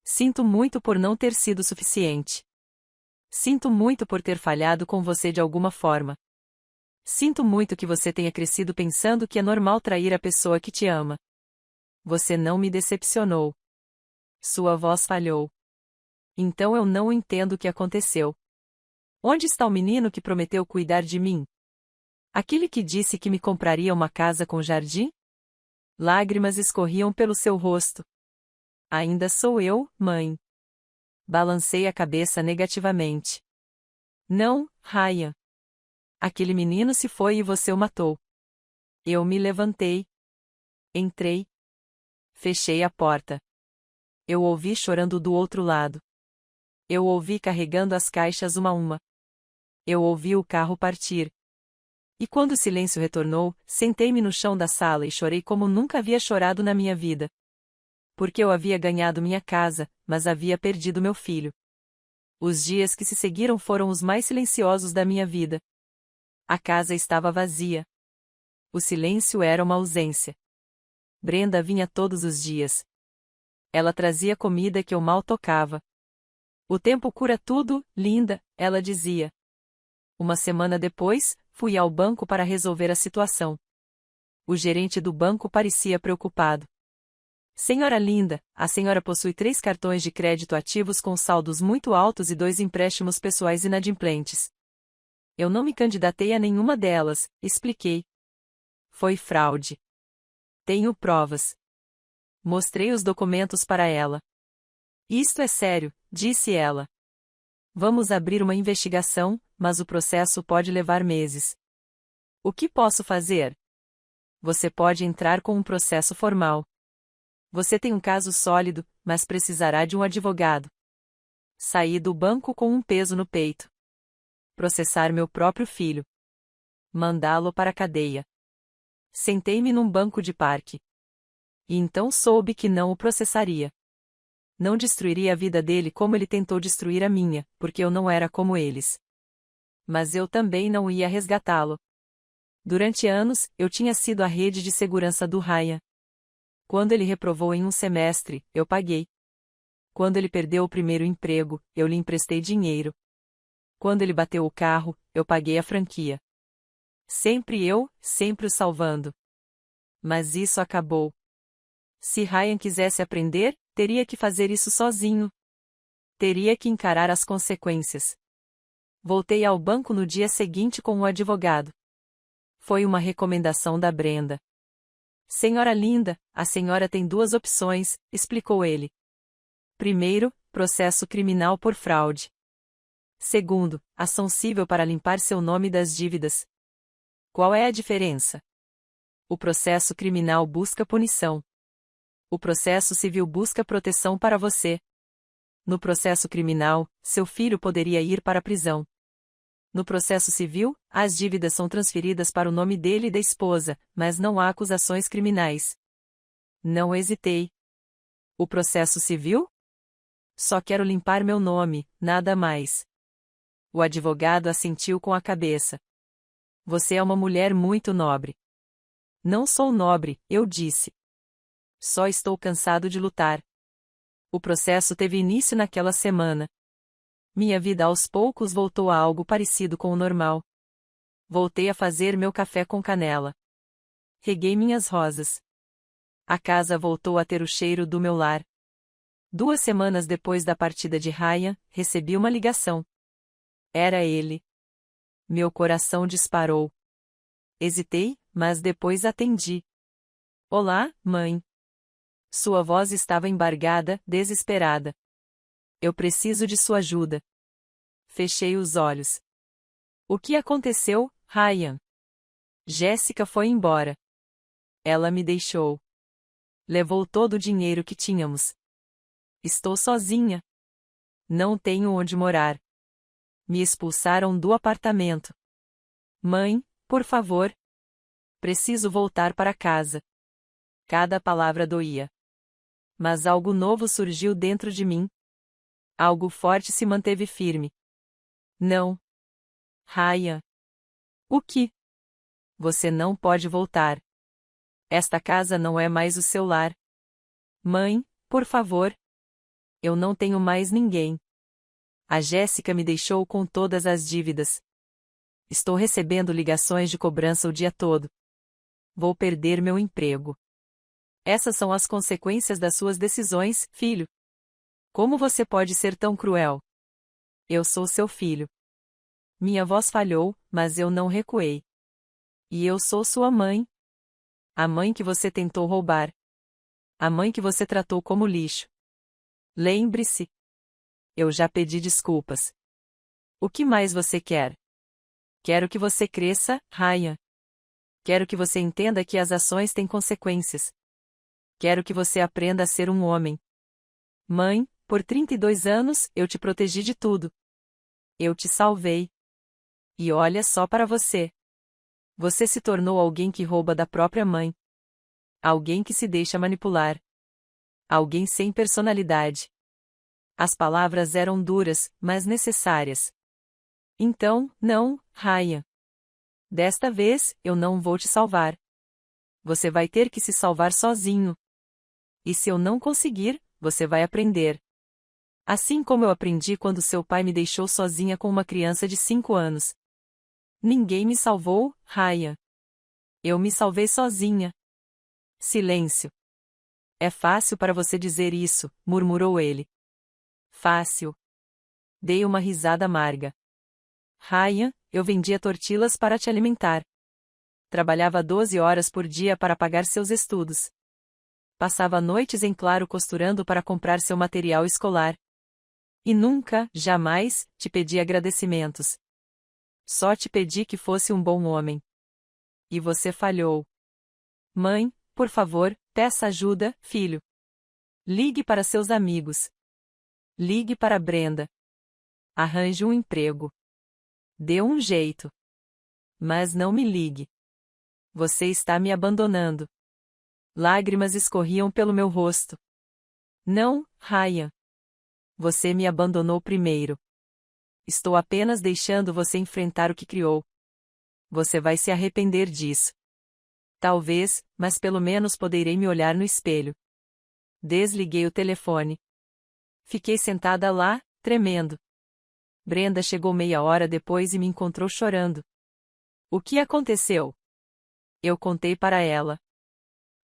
Sinto muito por não ter sido suficiente. Sinto muito por ter falhado com você de alguma forma. Sinto muito que você tenha crescido pensando que é normal trair a pessoa que te ama. Você não me decepcionou. Sua voz falhou. Então eu não entendo o que aconteceu. Onde está o menino que prometeu cuidar de mim? Aquele que disse que me compraria uma casa com jardim? Lágrimas escorriam pelo seu rosto. Ainda sou eu, mãe. Balancei a cabeça negativamente. Não, Ryan. Aquele menino se foi e você o matou. Eu me levantei. Entrei. Fechei a porta. Eu ouvi chorando do outro lado. Eu ouvi carregando as caixas uma a uma. Eu ouvi o carro partir. E quando o silêncio retornou, sentei-me no chão da sala e chorei como nunca havia chorado na minha vida. Porque eu havia ganhado minha casa, mas havia perdido meu filho. Os dias que se seguiram foram os mais silenciosos da minha vida. A casa estava vazia. O silêncio era uma ausência. Brenda vinha todos os dias. Ela trazia comida que eu mal tocava. O tempo cura tudo, linda, ela dizia. Uma semana depois, fui ao banco para resolver a situação. O gerente do banco parecia preocupado. Senhora linda, a senhora possui 3 cartões de crédito ativos com saldos muito altos e 2 empréstimos pessoais inadimplentes. Eu não me candidatei a nenhuma delas, expliquei. Foi fraude. Tenho provas. Mostrei os documentos para ela. Isto é sério, disse ela. Vamos abrir uma investigação, mas o processo pode levar meses. O que posso fazer? Você pode entrar com um processo formal. Você tem um caso sólido, mas precisará de um advogado. Saí do banco com um peso no peito. Processar meu próprio filho. Mandá-lo para a cadeia. Sentei-me num banco de parque. E então soube que não o processaria. Não destruiria a vida dele como ele tentou destruir a minha, porque eu não era como eles. Mas eu também não ia resgatá-lo. Durante anos, eu tinha sido a rede de segurança do Ryan. Quando ele reprovou em um semestre, eu paguei. Quando ele perdeu o primeiro emprego, eu lhe emprestei dinheiro. Quando ele bateu o carro, eu paguei a franquia. Sempre eu, sempre o salvando. Mas isso acabou. Se Ryan quisesse aprender, teria que fazer isso sozinho. Teria que encarar as consequências. Voltei ao banco no dia seguinte com um advogado. Foi uma recomendação da Brenda. Senhora linda, a senhora tem 2 opções, explicou ele. Primeiro, processo criminal por fraude. Segundo, ação civil para limpar seu nome das dívidas. Qual é a diferença? O processo criminal busca punição. O processo civil busca proteção para você. No processo criminal, seu filho poderia ir para a prisão. No processo civil, as dívidas são transferidas para o nome dele e da esposa, mas não há acusações criminais. Não hesitei. O processo civil? Só quero limpar meu nome, nada mais. O advogado assentiu com a cabeça. Você é uma mulher muito nobre. Não sou nobre, eu disse. Só estou cansado de lutar. O processo teve início naquela semana. Minha vida aos poucos voltou a algo parecido com o normal. Voltei a fazer meu café com canela. Reguei minhas rosas. A casa voltou a ter o cheiro do meu lar. 2 semanas depois da partida de Ryan, recebi uma ligação. Era ele. Meu coração disparou. Hesitei, mas depois atendi. Olá, mãe. Sua voz estava embargada, desesperada. Eu preciso de sua ajuda. Fechei os olhos. O que aconteceu, Ryan? Jéssica foi embora. Ela me deixou. Levou todo o dinheiro que tínhamos. Estou sozinha. Não tenho onde morar. Me expulsaram do apartamento. Mãe, por favor. Preciso voltar para casa. Cada palavra doía. Mas algo novo surgiu dentro de mim. Algo forte se manteve firme. Não. Ryan. O que? Você não pode voltar. Esta casa não é mais o seu lar. Mãe, por favor. Eu não tenho mais ninguém. A Jéssica me deixou com todas as dívidas. Estou recebendo ligações de cobrança o dia todo. Vou perder meu emprego. Essas são as consequências das suas decisões, filho. Como você pode ser tão cruel? Eu sou seu filho. Minha voz falhou, mas eu não recuei. E eu sou sua mãe. A mãe que você tentou roubar. A mãe que você tratou como lixo. Lembre-se. Eu já pedi desculpas. O que mais você quer? Quero que você cresça, Ryan. Quero que você entenda que as ações têm consequências. Quero que você aprenda a ser um homem. Mãe, por 32 anos, eu te protegi de tudo. Eu te salvei. E olha só para você. Você se tornou alguém que rouba da própria mãe. Alguém que se deixa manipular. Alguém sem personalidade. As palavras eram duras, mas necessárias. Então, não, Ryan. Desta vez, eu não vou te salvar. Você vai ter que se salvar sozinho. E se eu não conseguir, você vai aprender. Assim como eu aprendi quando seu pai me deixou sozinha com uma criança de 5 anos. Ninguém me salvou, Ryan. Eu me salvei sozinha. Silêncio. É fácil para você dizer isso, murmurou ele. Fácil. Dei uma risada amarga. Ryan, eu vendia tortilhas para te alimentar. Trabalhava 12 horas por dia para pagar seus estudos. Passava noites em claro costurando para comprar seu material escolar. E nunca, jamais, te pedi agradecimentos. Só te pedi que fosse um bom homem. E você falhou. Mãe, por favor, peça ajuda, filho. Ligue para seus amigos. Ligue para Brenda. Arranje um emprego. Dê um jeito. Mas não me ligue. Você está me abandonando. Lágrimas escorriam pelo meu rosto. Não, Ryan. Você me abandonou primeiro. Estou apenas deixando você enfrentar o que criou. Você vai se arrepender disso. Talvez, mas pelo menos poderei me olhar no espelho. Desliguei o telefone. Fiquei sentada lá, tremendo. Brenda chegou meia hora depois e me encontrou chorando. O que aconteceu? Eu contei para ela.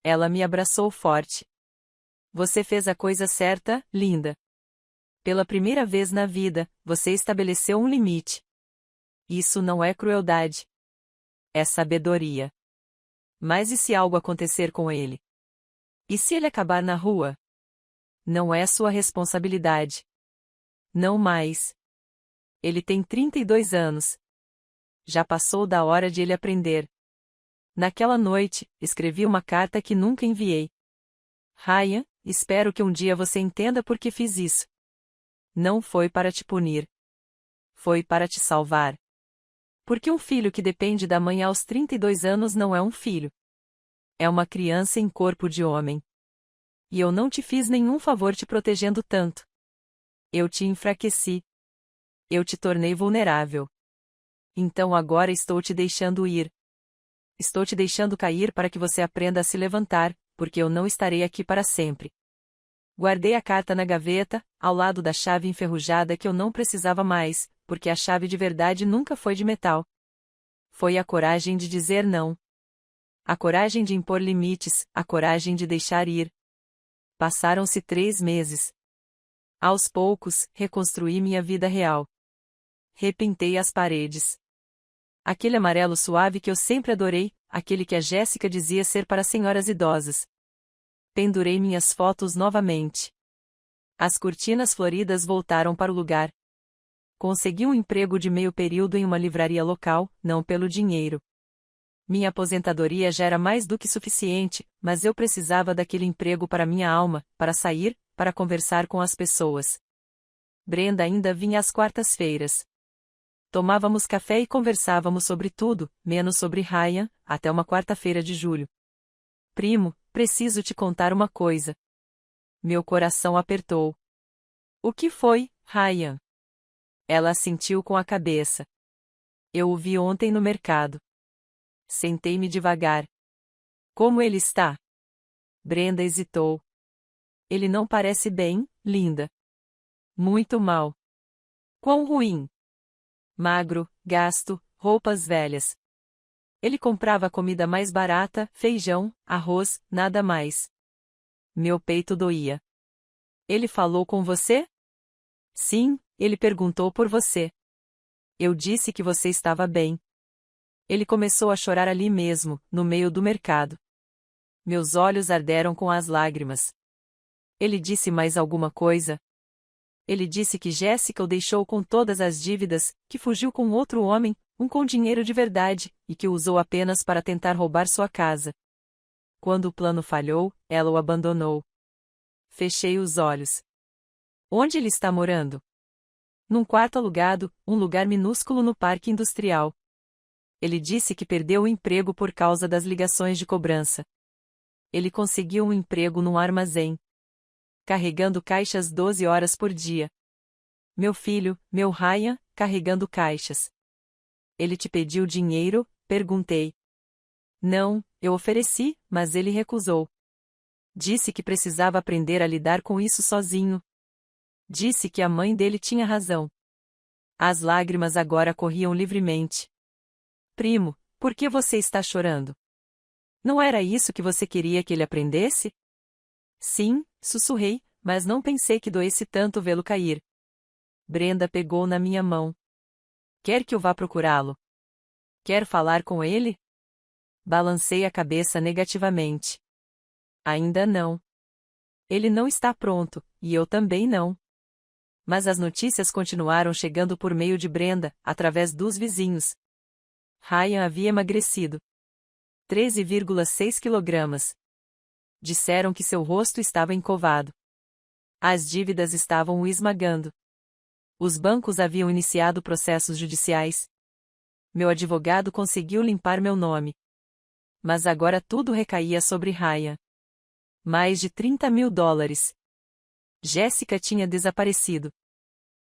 Ela me abraçou forte. Você fez a coisa certa, linda. Pela primeira vez na vida, você estabeleceu um limite. Isso não é crueldade. É sabedoria. Mas e se algo acontecer com ele? E se ele acabar na rua? Não é sua responsabilidade. Não mais. Ele tem 32 anos. Já passou da hora de ele aprender. Naquela noite, escrevi uma carta que nunca enviei. Ryan, espero que um dia você entenda por que fiz isso. Não foi para te punir. Foi para te salvar. Porque um filho que depende da mãe aos 32 anos não é um filho. É uma criança em corpo de homem. E eu não te fiz nenhum favor te protegendo tanto. Eu te enfraqueci. Eu te tornei vulnerável. Então agora estou te deixando ir. Estou te deixando cair para que você aprenda a se levantar, porque eu não estarei aqui para sempre. Guardei a carta na gaveta, ao lado da chave enferrujada que eu não precisava mais, porque a chave de verdade nunca foi de metal. Foi a coragem de dizer não. A coragem de impor limites, a coragem de deixar ir. Passaram-se 3 meses. Aos poucos, reconstruí minha vida real. Repintei as paredes. Aquele amarelo suave que eu sempre adorei, aquele que a Jéssica dizia ser para senhoras idosas. Pendurei minhas fotos novamente. As cortinas floridas voltaram para o lugar. Consegui um emprego de meio período em uma livraria local, não pelo dinheiro. Minha aposentadoria já era mais do que suficiente, mas eu precisava daquele emprego para minha alma, para sair, para conversar com as pessoas. Brenda ainda vinha às quartas-feiras. Tomávamos café e conversávamos sobre tudo, menos sobre Ryan, até uma quarta-feira de julho. Primo, preciso te contar uma coisa. Meu coração apertou. O que foi, Ryan? Ela assentiu com a cabeça. Eu o vi ontem no mercado. Sentei-me devagar. Como ele está? Brenda hesitou. Ele não parece bem, linda. Muito mal. Quão ruim. Magro, gasto, roupas velhas. Ele comprava a comida mais barata, feijão, arroz, nada mais. Meu peito doía. Ele falou com você? Sim, ele perguntou por você. Eu disse que você estava bem. Ele começou a chorar ali mesmo, no meio do mercado. Meus olhos arderam com as lágrimas. Ele disse mais alguma coisa? Ele disse que Jéssica o deixou com todas as dívidas, que fugiu com outro homem, um com dinheiro de verdade, e que o usou apenas para tentar roubar sua casa. Quando o plano falhou, ela o abandonou. Fechei os olhos. Onde ele está morando? Num quarto alugado, um lugar minúsculo no parque industrial. Ele disse que perdeu o emprego por causa das ligações de cobrança. Ele conseguiu um emprego num armazém, carregando caixas 12 horas por dia. Meu filho, meu Ryan, carregando caixas. Ele te pediu dinheiro? Perguntei. Não, eu ofereci, mas ele recusou. Disse que precisava aprender a lidar com isso sozinho. Disse que a mãe dele tinha razão. As lágrimas agora corriam livremente. Primo, por que você está chorando? Não era isso que você queria que ele aprendesse? Sim, sussurrei, mas não pensei que doesse tanto vê-lo cair. Brenda pegou na minha mão. Quer que eu vá procurá-lo? Quer falar com ele? Balancei a cabeça negativamente. Ainda não. Ele não está pronto, e eu também não. Mas as notícias continuaram chegando por meio de Brenda, através dos vizinhos. Ryan havia emagrecido 13,6 quilogramas. Disseram que seu rosto estava encovado. As dívidas estavam o esmagando. Os bancos haviam iniciado processos judiciais. Meu advogado conseguiu limpar meu nome. Mas agora tudo recaía sobre Ryan. Mais de $30.000. Jéssica tinha desaparecido.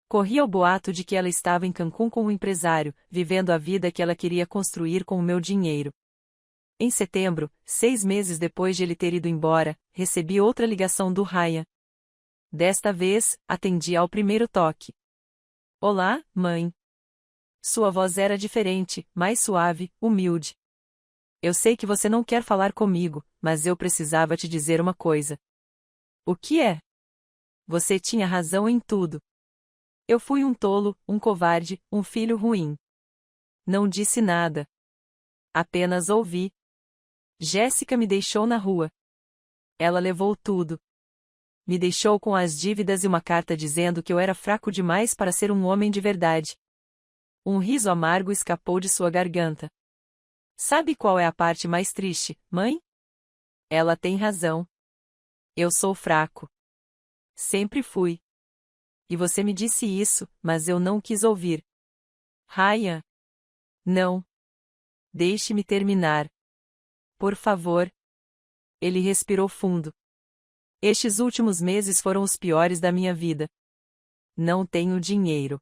Corria o boato de que ela estava em Cancún com um empresário, vivendo a vida que ela queria construir com o meu dinheiro. Em setembro, 6 meses depois de ele ter ido embora, recebi outra ligação do Ryan. Desta vez, atendi ao primeiro toque. Olá, mãe. Sua voz era diferente, mais suave, humilde. Eu sei que você não quer falar comigo, mas eu precisava te dizer uma coisa. O que é? Você tinha razão em tudo. Eu fui um tolo, um covarde, um filho ruim. Não disse nada. Apenas ouvi. Jéssica me deixou na rua. Ela levou tudo. Me deixou com as dívidas e uma carta dizendo que eu era fraco demais para ser um homem de verdade. Um riso amargo escapou de sua garganta. Sabe qual é a parte mais triste, mãe? Ela tem razão. Eu sou fraco. Sempre fui. E você me disse isso, mas eu não quis ouvir. Ryan. Não. Deixe-me terminar. Por favor. Ele respirou fundo. Estes últimos meses foram os piores da minha vida. Não tenho dinheiro.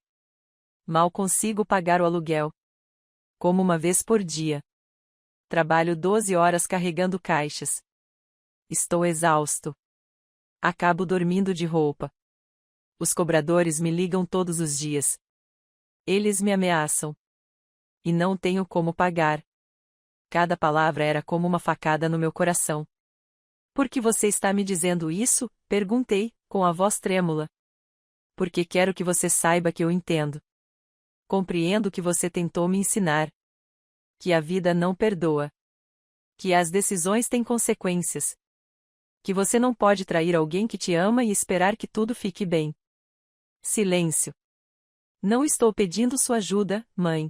Mal consigo pagar o aluguel. Como uma vez por dia. Trabalho 12 horas carregando caixas. Estou exausto. Acabo dormindo de roupa. Os cobradores me ligam todos os dias. Eles me ameaçam. E não tenho como pagar. Cada palavra era como uma facada no meu coração. Por que você está me dizendo isso? Perguntei, com a voz trêmula. Porque quero que você saiba que eu entendo. Compreendo o que você tentou me ensinar. Que a vida não perdoa. Que as decisões têm consequências. Que você não pode trair alguém que te ama e esperar que tudo fique bem. Silêncio. Não estou pedindo sua ajuda, mãe.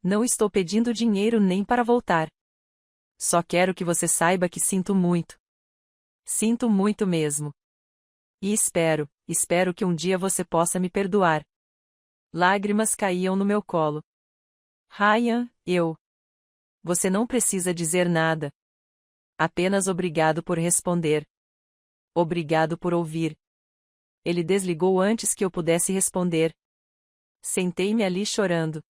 Não estou pedindo dinheiro nem para voltar. Só quero que você saiba que sinto muito. Sinto muito mesmo. E espero que um dia você possa me perdoar. Lágrimas caíam no meu colo. Ryan, Você não precisa dizer nada. Apenas obrigado por responder. Obrigado por ouvir. Ele desligou antes que eu pudesse responder. Sentei-me ali chorando.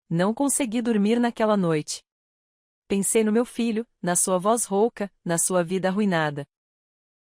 Não consegui dormir naquela noite. Pensei no meu filho, na sua voz rouca, na sua vida arruinada.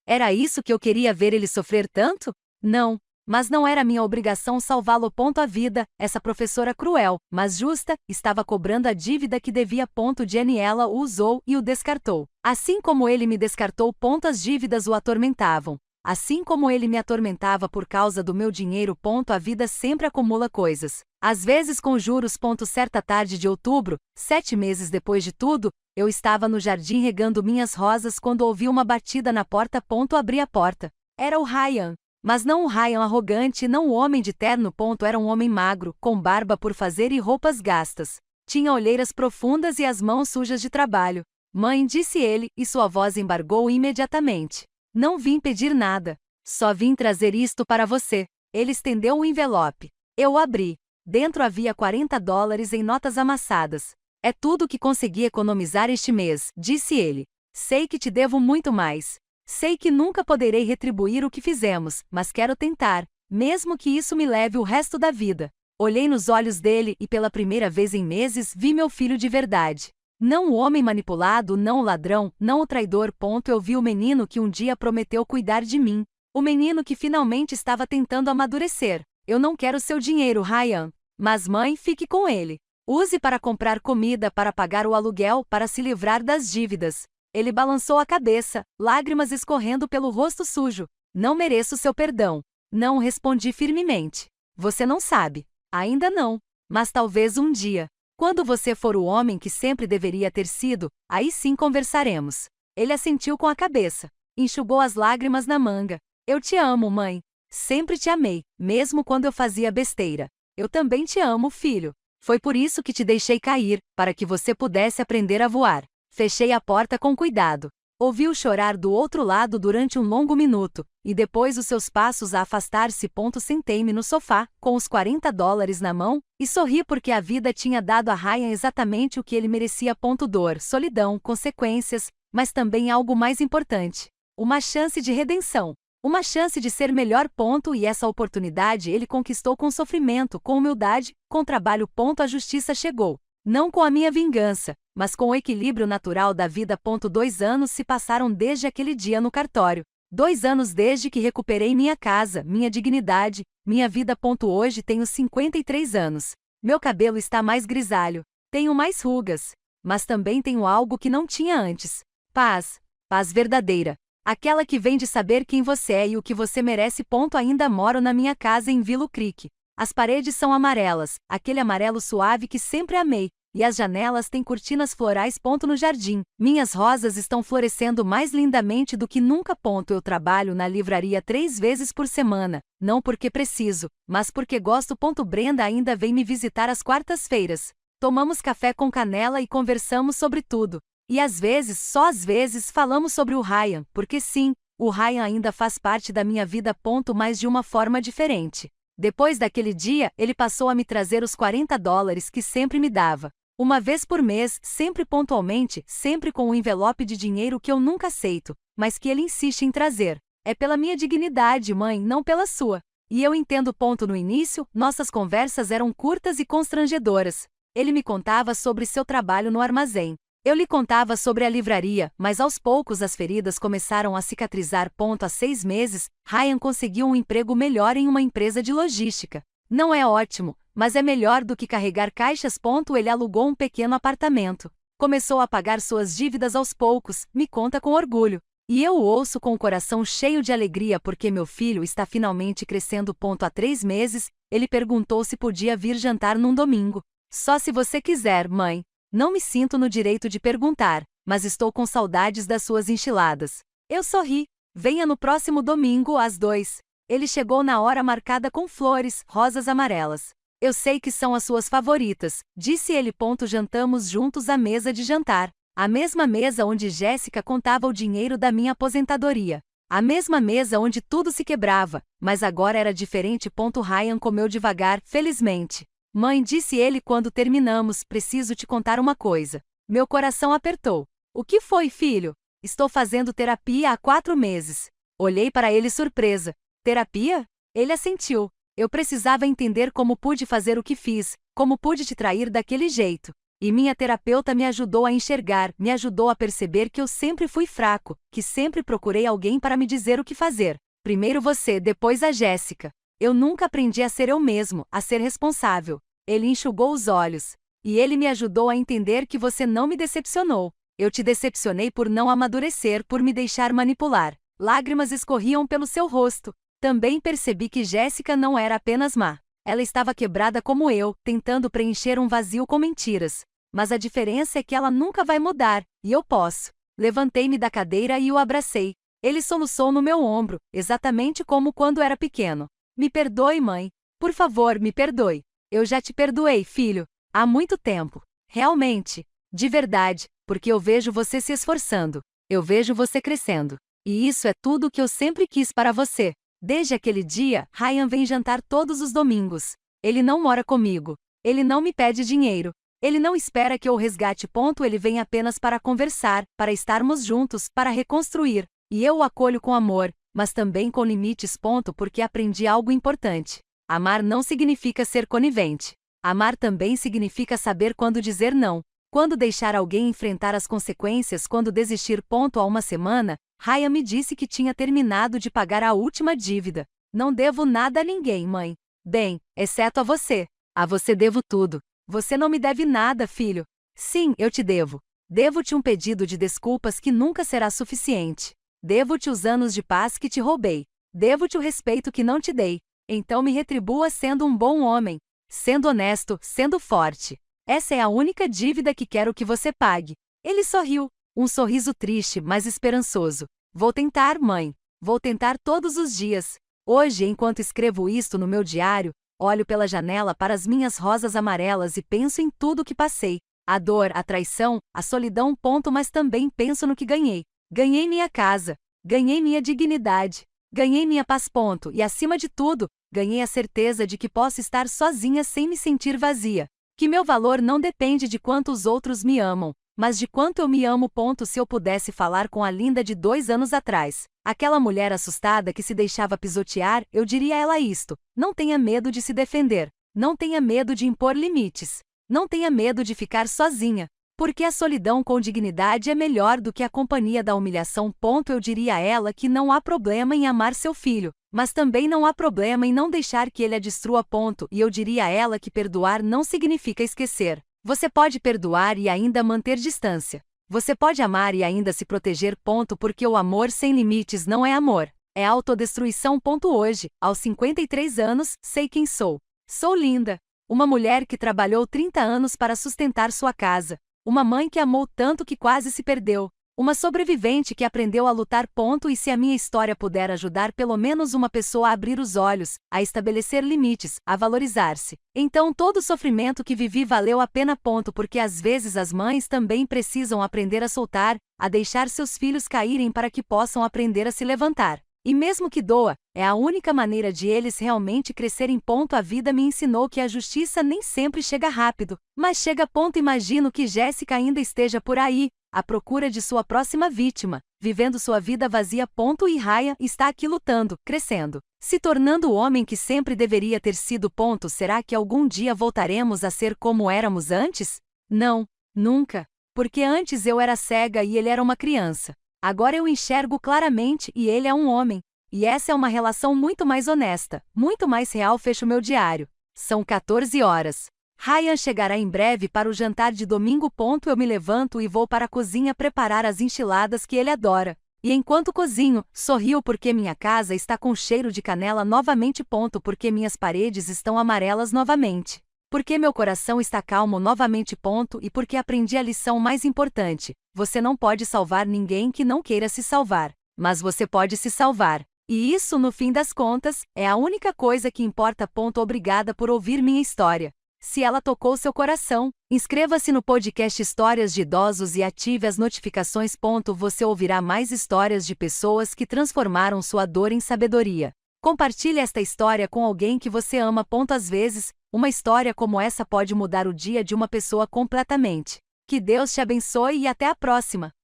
Era isso que eu queria ver ele sofrer tanto? Não. Mas não era minha obrigação salvá-lo. A vida, essa professora cruel, mas justa, estava cobrando a dívida que devia. Daniela o usou e o descartou. Assim como ele me descartou. As dívidas o atormentavam. Assim como ele me atormentava por causa do meu dinheiro. A vida sempre acumula coisas. Às vezes com juros. Certa tarde de outubro, 7 meses depois de tudo, eu estava no jardim regando minhas rosas quando ouvi uma batida na porta. Abri a porta. Era o Ryan. Mas não o Ryan arrogante, não o homem de terno. Era um homem magro, com barba por fazer e roupas gastas. Tinha olheiras profundas e as mãos sujas de trabalho. Mãe, disse ele, e sua voz embargou imediatamente. Não vim pedir nada. Só vim trazer isto para você. Ele estendeu o envelope. Eu o abri. Dentro havia $40 em notas amassadas. É tudo que consegui economizar este mês, disse ele. Sei que te devo muito mais. Sei que nunca poderei retribuir o que fizemos, mas quero tentar, mesmo que isso me leve o resto da vida. Olhei nos olhos dele e pela primeira vez em meses vi meu filho de verdade. Não o homem manipulado, não o ladrão, não o traidor. Eu vi o menino que um dia prometeu cuidar de mim. O menino que finalmente estava tentando amadurecer. Eu não quero seu dinheiro, Ryan. Mas mãe, fique com ele. Use para comprar comida, para pagar o aluguel, para se livrar das dívidas. Ele balançou a cabeça, lágrimas escorrendo pelo rosto sujo. Não mereço seu perdão. Não, respondi firmemente. Você não sabe. Ainda não. Mas talvez um dia. Quando você for o homem que sempre deveria ter sido, aí sim conversaremos. Ele assentiu com a cabeça. Enxugou as lágrimas na manga. Eu te amo, mãe. Sempre te amei, mesmo quando eu fazia besteira. Eu também te amo, filho. Foi por isso que te deixei cair, para que você pudesse aprender a voar. Fechei a porta com cuidado. Ouvi-o chorar do outro lado durante um longo minuto, e depois os seus passos a afastar-se. Sentei-me no sofá, com os $40 na mão, e sorri porque a vida tinha dado a Ryan exatamente o que ele merecia. Dor, solidão, consequências, mas também algo mais importante. Uma chance de redenção. Uma chance de ser melhor. E essa oportunidade ele conquistou com sofrimento, com humildade, com trabalho. A justiça chegou. Não com a minha vingança, mas com o equilíbrio natural da vida. 2 anos se passaram desde aquele dia no cartório. 2 anos desde que recuperei minha casa, minha dignidade, minha vida. Hoje tenho 53 anos. Meu cabelo está mais grisalho. Tenho mais rugas. Mas também tenho algo que não tinha antes. Paz. Paz verdadeira. Aquela que vem de saber quem você é e o que você merece. Ainda moro na minha casa em Willow Creek. As paredes são amarelas, aquele amarelo suave que sempre amei. E as janelas têm cortinas florais. No jardim, minhas rosas estão florescendo mais lindamente do que nunca. Eu trabalho na livraria 3 vezes por semana, não porque preciso, mas porque gosto. Brenda ainda vem me visitar às quartas-feiras. Tomamos café com canela e conversamos sobre tudo. E às vezes, só às vezes, falamos sobre o Ryan, porque sim, o Ryan ainda faz parte da minha vida. Mas de uma forma diferente. Depois daquele dia, ele passou a me trazer os $40 que sempre me dava. Uma vez por mês, sempre pontualmente, sempre com um envelope de dinheiro que eu nunca aceito, mas que ele insiste em trazer. É pela minha dignidade, mãe, não pela sua. E eu entendo. No início, nossas conversas eram curtas e constrangedoras. Ele me contava sobre seu trabalho no armazém. Eu lhe contava sobre a livraria, mas aos poucos as feridas começaram a cicatrizar. Há 6 meses, Ryan conseguiu um emprego melhor em uma empresa de logística. Não é ótimo, mas é melhor do que carregar caixas. Ele alugou um pequeno apartamento. Começou a pagar suas dívidas aos poucos, me conta com orgulho. E eu o ouço com o coração cheio de alegria porque meu filho está finalmente crescendo. Há 3 meses, ele perguntou se podia vir jantar num domingo. Só se você quiser, mãe. Não me sinto no direito de perguntar, mas estou com saudades das suas enchiladas. Eu sorri. Venha no próximo domingo às 2. Ele chegou na hora marcada com flores, rosas amarelas. Eu sei que são as suas favoritas, disse ele. Jantamos juntos à mesa de jantar. A mesma mesa onde Jéssica contava o dinheiro da minha aposentadoria. A mesma mesa onde tudo se quebrava, mas agora era diferente. Ryan comeu devagar, felizmente. Mãe, disse ele quando terminamos, preciso te contar uma coisa. Meu coração apertou. O que foi, filho? Estou fazendo terapia há 4 meses. Olhei para ele surpresa. Terapia? Ele assentiu. Eu precisava entender como pude fazer o que fiz, como pude te trair daquele jeito. E minha terapeuta me ajudou a enxergar, me ajudou a perceber que eu sempre fui fraco, que sempre procurei alguém para me dizer o que fazer. Primeiro você, depois a Jéssica. Eu nunca aprendi a ser eu mesmo, a ser responsável. Ele enxugou os olhos. E ele me ajudou a entender que você não me decepcionou. Eu te decepcionei por não amadurecer, por me deixar manipular. Lágrimas escorriam pelo seu rosto. Também percebi que Jéssica não era apenas má. Ela estava quebrada como eu, tentando preencher um vazio com mentiras. Mas a diferença é que ela nunca vai mudar, e eu posso. Levantei-me da cadeira e o abracei. Ele soluçou no meu ombro, exatamente como quando era pequeno. Me perdoe, mãe. Por favor, me perdoe. Eu já te perdoei, filho. Há muito tempo. Realmente. De verdade, porque eu vejo você se esforçando. Eu vejo você crescendo. E isso é tudo o que eu sempre quis para você. Desde aquele dia, Ryan vem jantar todos os domingos. Ele não mora comigo. Ele não me pede dinheiro. Ele não espera que eu o resgate. Ele vem apenas para conversar, para estarmos juntos, para reconstruir. E eu o acolho com amor, mas também com limites. Porque aprendi algo importante. Amar não significa ser conivente. Amar também significa saber quando dizer não. Quando deixar alguém enfrentar as consequências, quando desistir. Há uma semana, Ryan me disse que tinha terminado de pagar a última dívida. Não devo nada a ninguém, mãe. Bem, exceto a você. A você devo tudo. Você não me deve nada, filho. Sim, eu te devo. Devo-te um pedido de desculpas que nunca será suficiente. Devo-te os anos de paz que te roubei. Devo-te o respeito que não te dei. Então me retribua sendo um bom homem. Sendo honesto, sendo forte. Essa é a única dívida que quero que você pague. Ele sorriu. Um sorriso triste, mas esperançoso. Vou tentar, mãe. Vou tentar todos os dias. Hoje, enquanto escrevo isto no meu diário, olho pela janela para as minhas rosas amarelas e penso em tudo o que passei. A dor, a traição, a solidão. Mas também penso no que ganhei. Ganhei minha casa. Ganhei minha dignidade. Ganhei minha paz. E acima de tudo, ganhei a certeza de que posso estar sozinha sem me sentir vazia. Que meu valor não depende de quanto os outros me amam, mas de quanto eu me amo. Se eu pudesse falar com a Linda de 2 anos atrás, aquela mulher assustada que se deixava pisotear, eu diria a ela isto: não tenha medo de se defender, não tenha medo de impor limites, não tenha medo de ficar sozinha, porque a solidão com dignidade é melhor do que a companhia da humilhação. Eu diria a ela que não há problema em amar seu filho, mas também não há problema em não deixar que ele a destrua. E eu diria a ela que perdoar não significa esquecer. Você pode perdoar e ainda manter distância. Você pode amar e ainda se proteger. Porque o amor sem limites não é amor. É autodestruição. Hoje, aos 53 anos, sei quem sou. Sou Linda. Uma mulher que trabalhou 30 anos para sustentar sua casa. Uma mãe que amou tanto que quase se perdeu. Uma sobrevivente que aprendeu a lutar. E se a minha história puder ajudar pelo menos uma pessoa a abrir os olhos, a estabelecer limites, a valorizar-se, então todo o sofrimento que vivi valeu a pena. Porque às vezes as mães também precisam aprender a soltar, a deixar seus filhos caírem para que possam aprender a se levantar. E mesmo que doa, é a única maneira de eles realmente crescerem. A vida me ensinou que a justiça nem sempre chega rápido, mas chega. Imagino que Jéssica ainda esteja por aí, à procura de sua próxima vítima, vivendo sua vida vazia. E Ryan está aqui lutando, crescendo, se tornando o homem que sempre deveria ter sido. Será que algum dia voltaremos a ser como éramos antes? Não, nunca. Porque antes eu era cega e ele era uma criança. Agora eu enxergo claramente e ele é um homem. E essa é uma relação muito mais honesta, muito mais real. Fecho meu diário. São 14 horas. Ryan chegará em breve para o jantar de domingo. Eu me levanto e vou para a cozinha preparar as enchiladas que ele adora. E enquanto cozinho, sorrio porque minha casa está com cheiro de canela novamente. Porque minhas paredes estão amarelas novamente. Porque meu coração está calmo novamente. E porque aprendi a lição mais importante: você não pode salvar ninguém que não queira se salvar, mas você pode se salvar. E isso, no fim das contas, é a única coisa que importa. Obrigada por ouvir minha história. se ela tocou seu coração. Inscreva-se no podcast Histórias de Idosos e ative as notificações. Você ouvirá mais histórias de pessoas que transformaram sua dor em sabedoria. Compartilhe esta história com alguém que você ama. Às vezes, uma história como essa pode mudar o dia de uma pessoa completamente. Que Deus te abençoe e até a próxima!